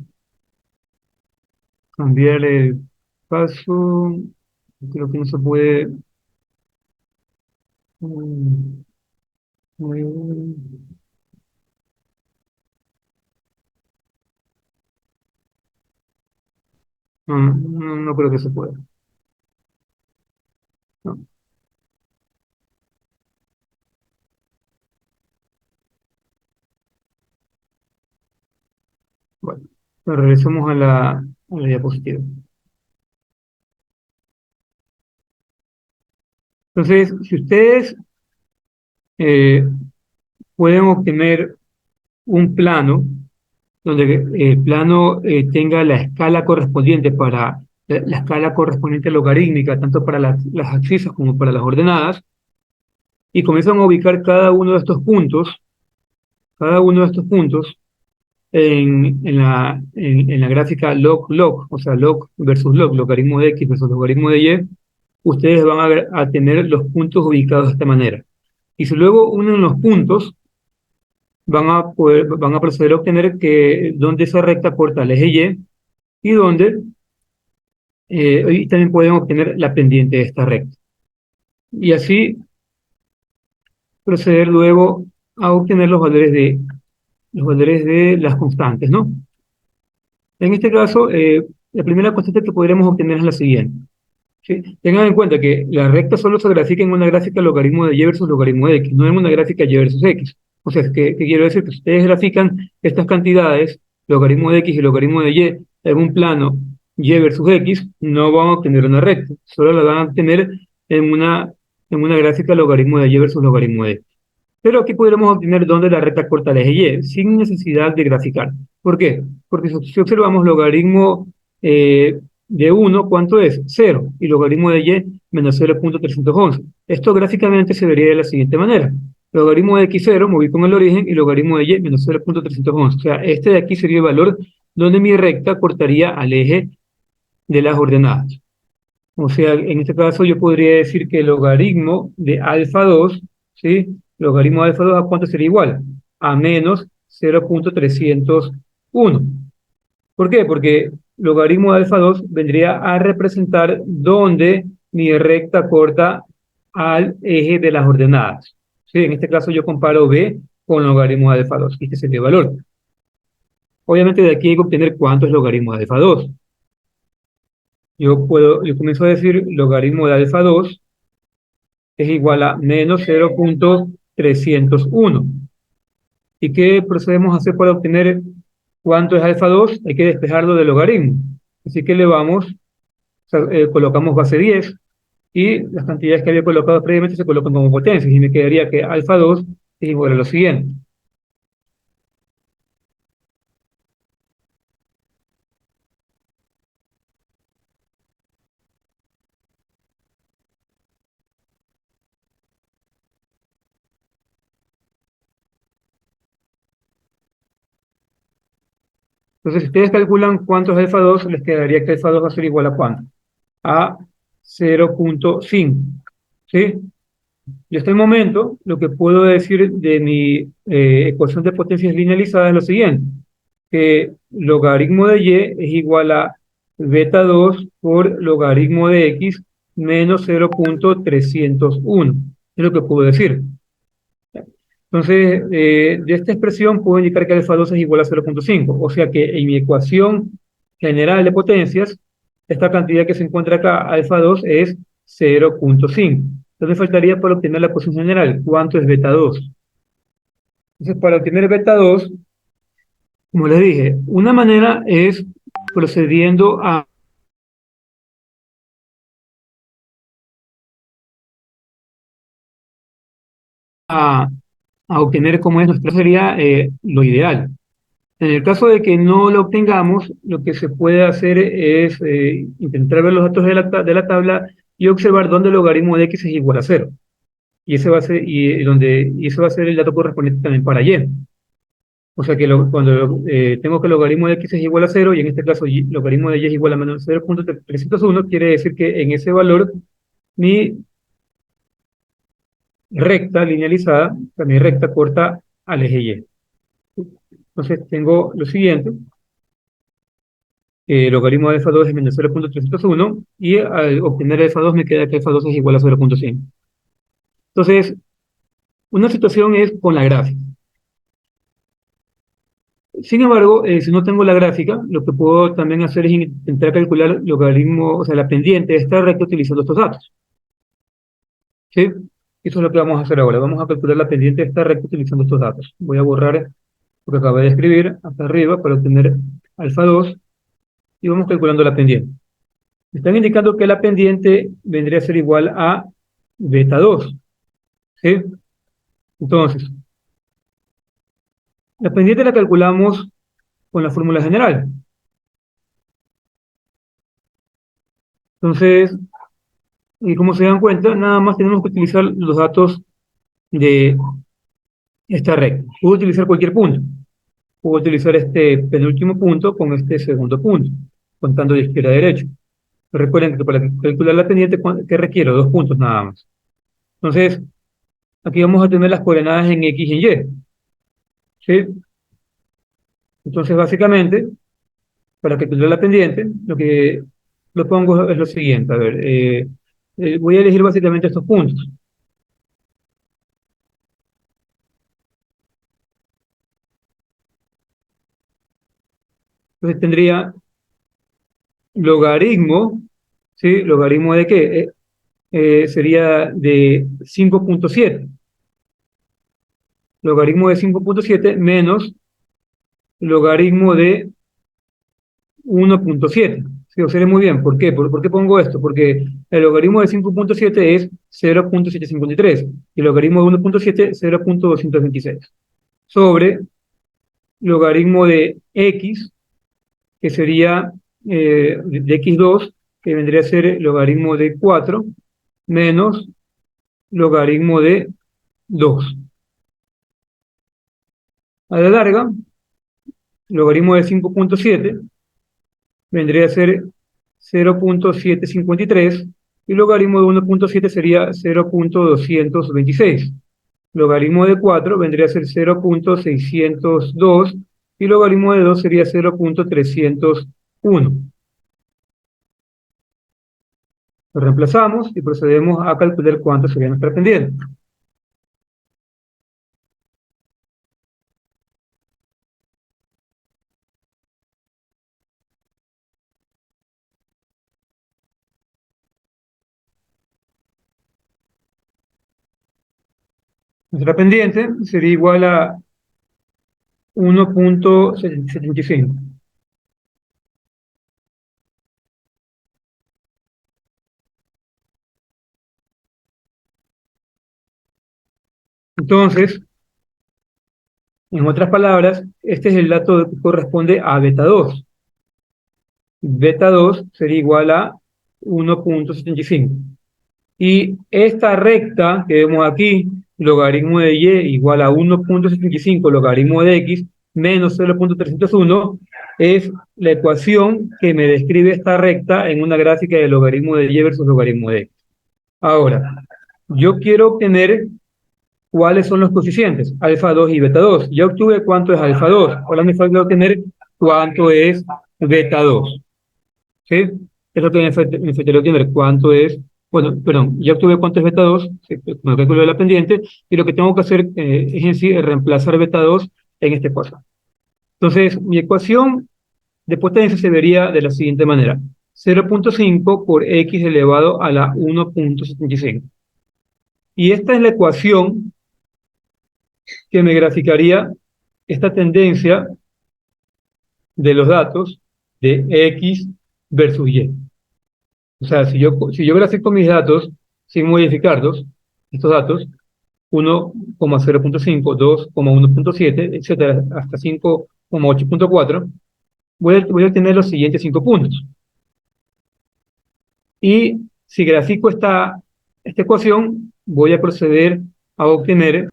cambiar el paso, creo que no se puede. mm, mm, No, no creo que se pueda. No. Bueno, pero regresemos a la diapositiva. Entonces, si ustedes eh, pueden obtener un plano donde el plano tenga la escala correspondiente para la escala correspondiente logarítmica, tanto para las abscisas como para las ordenadas, y comienzan a ubicar cada uno de estos puntos en la gráfica log-log, o sea, log versus log, logaritmo de x versus logaritmo de y, ustedes van a tener los puntos ubicados de esta manera. Y si luego unen los puntos, van a proceder a obtener que donde esa recta corta el eje y donde y también pueden obtener la pendiente de esta recta. Y así proceder luego a obtener los valores de las constantes, ¿no? En este caso, la primera constante que podríamos obtener es la siguiente. ¿Sí? Tengan en cuenta que la recta solo se grafica en una gráfica logaritmo de y versus logaritmo de x, no en una gráfica y versus x. O sea, ¿qué quiero decir? Que si ustedes grafican estas cantidades, logaritmo de x y logaritmo de y, en un plano y versus x, no van a obtener una recta, solo la van a obtener en una gráfica logaritmo de y versus logaritmo de x. Pero aquí podríamos obtener dónde la recta corta el eje y, sin necesidad de graficar. ¿Por qué? Porque si observamos logaritmo de 1, ¿cuánto es? 0. Y logaritmo de y, menos 0.311. Esto gráficamente se vería de la siguiente manera. Logaritmo de x0, me ubico en el origen, y logaritmo de y, menos 0.311. O sea, este de aquí sería el valor donde mi recta cortaría al eje de las ordenadas. O sea, en este caso yo podría decir que el logaritmo de alfa 2, ¿sí? Logaritmo de alfa 2 ¿a cuánto sería igual? A menos 0.301. ¿Por qué? Porque logaritmo de alfa 2 vendría a representar dónde mi recta corta al eje de las ordenadas. ¿Sí? En este caso yo comparo B con logaritmo de alfa 2. Este sería el valor. Obviamente de aquí hay que obtener cuánto es logaritmo de alfa 2. Yo comienzo a decir logaritmo de alfa 2 es igual a menos 0.301. ¿Y qué procedemos a hacer para obtener cuánto es alfa 2? Hay que despejarlo del logaritmo. Así que colocamos base 10 y las cantidades que había colocado previamente se colocan como potencias y me quedaría que alfa 2 es igual a lo siguiente. Entonces, si ustedes calculan cuánto es alfa 2, les quedaría que alfa 2 va a ser igual a cuánto. A 0.5. ¿Sí? Y hasta el momento, lo que puedo decir de mi ecuación de potencias linealizadas es lo siguiente, que logaritmo de y es igual a beta 2 por logaritmo de x menos 0.301. Es lo que puedo decir. Entonces, de esta expresión puedo indicar que alfa 2 es igual a 0.5. O sea que en mi ecuación general de potencias, esta cantidad que se encuentra acá, alfa 2, es 0.5. Entonces faltaría para obtener la ecuación general. ¿Cuánto es beta 2? Entonces, para obtener beta 2, como les dije, una manera es procediendo a, a obtener cómo es nuestra sería lo ideal. En el caso de que no lo obtengamos, lo que se puede hacer es intentar ver los datos de de la tabla y observar dónde el logaritmo de x es igual a cero. Y ese va a ser, y ese va a ser el dato correspondiente también para y. O sea que cuando tengo que el logaritmo de x es igual a cero, y en este caso logaritmo de y es igual a menos 0,301, quiere decir que en ese valor mi recta linealizada, o sea, mi recta corta al eje y. Entonces tengo lo siguiente: logaritmo de alfa 2 es menos 0,301, y al obtener alfa 2 me queda que alfa 2 es igual a 0,5. Entonces, una situación es con la gráfica. Sin embargo, si no tengo la gráfica, lo que puedo también hacer es intentar calcular el logaritmo, o sea, la pendiente de esta recta utilizando estos datos. ¿Sí? Eso es lo que vamos a hacer ahora. Vamos a calcular la pendiente de esta recta utilizando estos datos. Voy a borrar lo que acabé de escribir hasta arriba para obtener alfa 2 y vamos calculando la pendiente. Me están indicando que la pendiente vendría a ser igual a beta 2. ¿Sí? Entonces, la pendiente la calculamos con la fórmula general. Entonces, y como se dan cuenta, nada más tenemos que utilizar los datos de esta recta. Puedo utilizar cualquier punto. Puedo utilizar este penúltimo punto con este segundo punto, contando de izquierda a derecha. Recuerden que para calcular la pendiente, ¿qué requiero? Dos puntos nada más. Entonces, aquí vamos a tener las coordenadas en X y en Y. ¿Sí? Entonces, básicamente, para calcular la pendiente, lo que lo pongo es lo siguiente. A ver, voy a elegir básicamente estos puntos. Entonces tendría logaritmo, ¿sí? ¿Logaritmo de qué? Sería de 5,7. Logaritmo de 5,7 menos logaritmo de 1,7. Sí, observen muy bien. ¿Por qué? ¿Por qué pongo esto? Porque el logaritmo de 5,7 es 0,753 y el logaritmo de 1,7 0,226. Sobre logaritmo de x, que sería de x2, que vendría a ser logaritmo de 4, menos logaritmo de 2. A la larga, logaritmo de 5,7 vendría a ser 0,753 y logaritmo de 1,7 sería 0,226. Logaritmo de 4 vendría a ser 0,602 y logaritmo de 2 sería 0,301. Lo reemplazamos y procedemos a calcular cuánto sería nuestra pendiente. Nuestra pendiente sería igual a 1,75. Entonces, en otras palabras, este es el dato que corresponde a beta 2. Beta 2 sería igual a 1,75. Y esta recta que vemos aquí, logaritmo de y igual a 1,75 logaritmo de x menos 0,301, es la ecuación que me describe esta recta en una gráfica de logaritmo de y versus logaritmo de x. Ahora, yo quiero obtener cuáles son los coeficientes, alfa 2 y beta 2. Ya obtuve cuánto es alfa 2. Ahora me falta obtener cuánto es beta 2. ¿Sí? Es lo que me faltaría obtener cuánto es, bueno, perdón, ya obtuve cuánto es beta 2, ¿sí? Con el cálculo de la pendiente, y lo que tengo que hacer es en sí reemplazar beta 2 en este paso. Entonces, mi ecuación de potencia se vería de la siguiente manera: 0,5 por x elevado a la 1,75. Y esta es la ecuación que me graficaría esta tendencia de los datos de X versus Y. O sea, si yo grafico mis datos sin modificarlos, estos datos, 1,0.5, 2,1.7, etcétera, hasta 5,8.4, voy a obtener los siguientes 5 puntos. Y si grafico esta ecuación, voy a proceder a obtener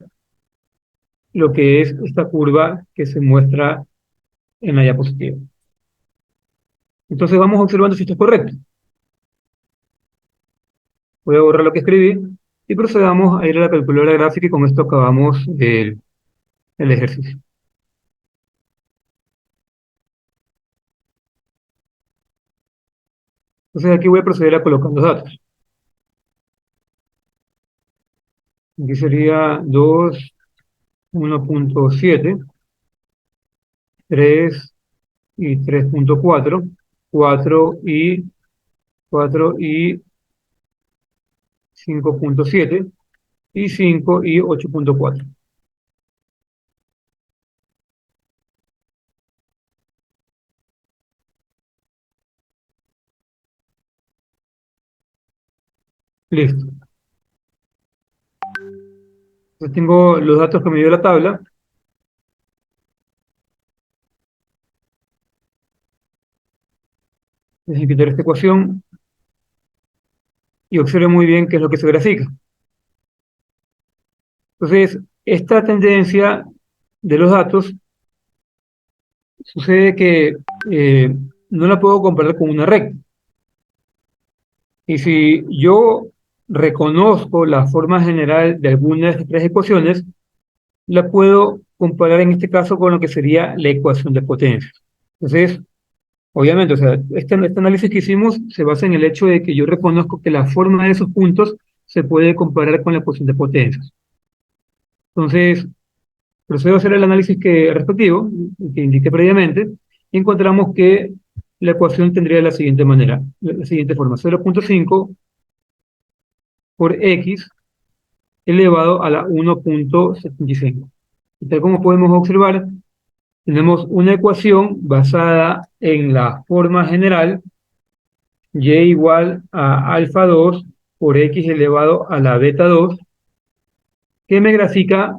lo que es esta curva que se muestra en la diapositiva. Entonces vamos observando si esto es correcto. Voy a borrar lo que escribí y procedamos a ir a la calculadora gráfica y con esto acabamos el ejercicio. Entonces aquí voy a proceder a colocar los datos. Aquí sería 2, 1.7, 3 y 3.4, 4 y 5.7 y 5 y 8.4. Listo. Entonces tengo los datos que me dio la tabla. Voy a quitar esta ecuación y observe muy bien qué es lo que se grafica. Entonces, esta tendencia de los datos sucede que no la puedo comparar con una recta. Y si yo reconozco la forma general de alguna de estas tres ecuaciones, la puedo comparar en este caso con lo que sería la ecuación de potencias. Entonces, obviamente, o sea, este análisis que hicimos se basa en el hecho de que yo reconozco que la forma de esos puntos se puede comparar con la ecuación de potencias. Entonces, procedo a hacer el análisis respectivo, que indiqué previamente, y encontramos que la ecuación tendría la siguiente manera, la siguiente forma: 0.5 por X elevado a la 1.75. Y tal como podemos observar, tenemos una ecuación basada en la forma general y igual a alfa 2 por X elevado a la beta 2, que me grafica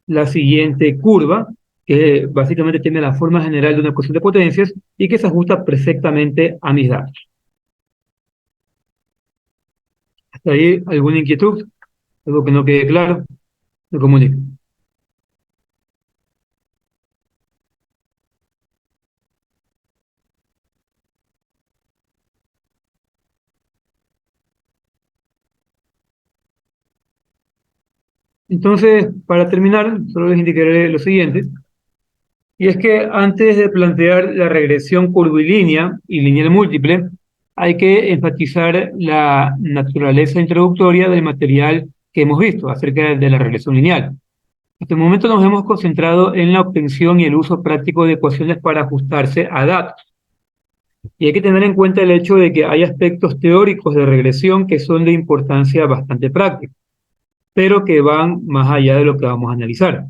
la siguiente curva, que básicamente tiene la forma general de una ecuación de potencias y que se ajusta perfectamente a mis datos. ¿Hasta ahí alguna inquietud? ¿Algo que no quede claro? Me comunico. Entonces, para terminar, solo les indicaré lo siguiente, y es que antes de plantear la regresión curvilínea y lineal múltiple, hay que enfatizar la naturaleza introductoria del material que hemos visto acerca de la regresión lineal. Hasta el momento nos hemos concentrado en la obtención y el uso práctico de ecuaciones para ajustarse a datos. Y hay que tener en cuenta el hecho de que hay aspectos teóricos de regresión que son de importancia bastante práctica, pero que van más allá de lo que vamos a analizar.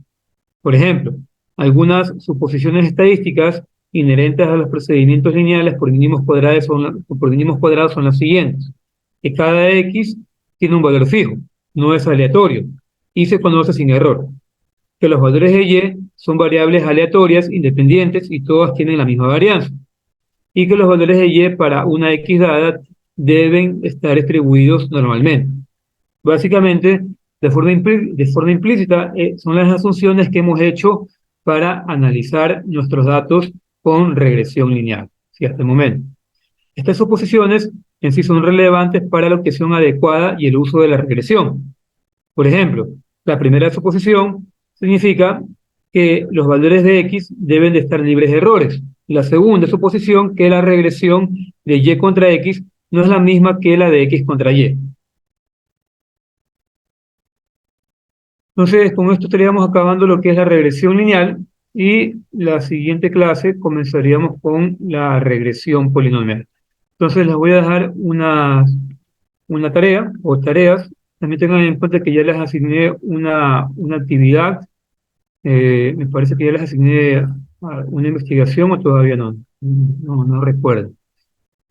Por ejemplo, algunas suposiciones estadísticas inherentes a los procedimientos lineales por mínimos cuadrados son las siguientes: que cada X tiene un valor fijo, no es aleatorio, y se conoce sin error; que los valores de Y son variables aleatorias, independientes, y todas tienen la misma varianza; y que los valores de Y para una X dada deben estar distribuidos normalmente. Básicamente, de forma implícita, son las asunciones que hemos hecho para analizar nuestros datos con regresión lineal, ¿sí? Hasta el momento. Estas suposiciones en sí son relevantes para la obtención adecuada y el uso de la regresión. Por ejemplo, la primera suposición significa que los valores de X deben de estar libres de errores. La segunda suposición, que la regresión de Y contra X no es la misma que la de X contra Y. Entonces, con esto estaríamos acabando lo que es la regresión lineal y la siguiente clase comenzaríamos con la regresión polinomial. Entonces, les voy a dejar una tarea o tareas. También tengan en cuenta que ya les asigné una actividad. Me parece que ya les asigné una investigación o todavía no. No, no recuerdo.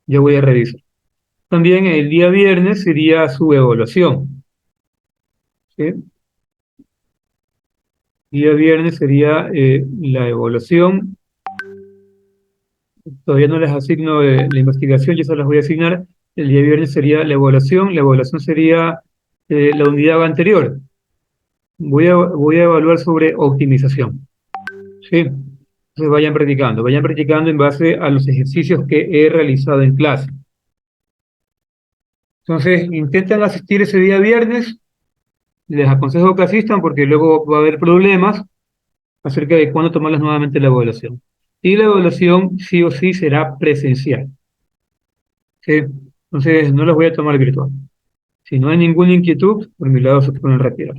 Yo voy a revisar. También el día viernes sería su evaluación, ¿sí? Día viernes sería la evaluación. Todavía no les asigno la investigación, yo se las voy a asignar. El día viernes sería la evaluación. La evaluación sería la unidad anterior. Voy a evaluar sobre optimización. ¿Sí? Entonces vayan practicando en base a los ejercicios que he realizado en clase. Entonces, intentan asistir ese día viernes. Les aconsejo que asistan porque luego va a haber problemas acerca de cuándo tomarles nuevamente la evaluación. Y la evaluación sí o sí será presencial. ¿Sí? Entonces, no las voy a tomar virtual. Si no hay ninguna inquietud, por mi lado se pueden retirar.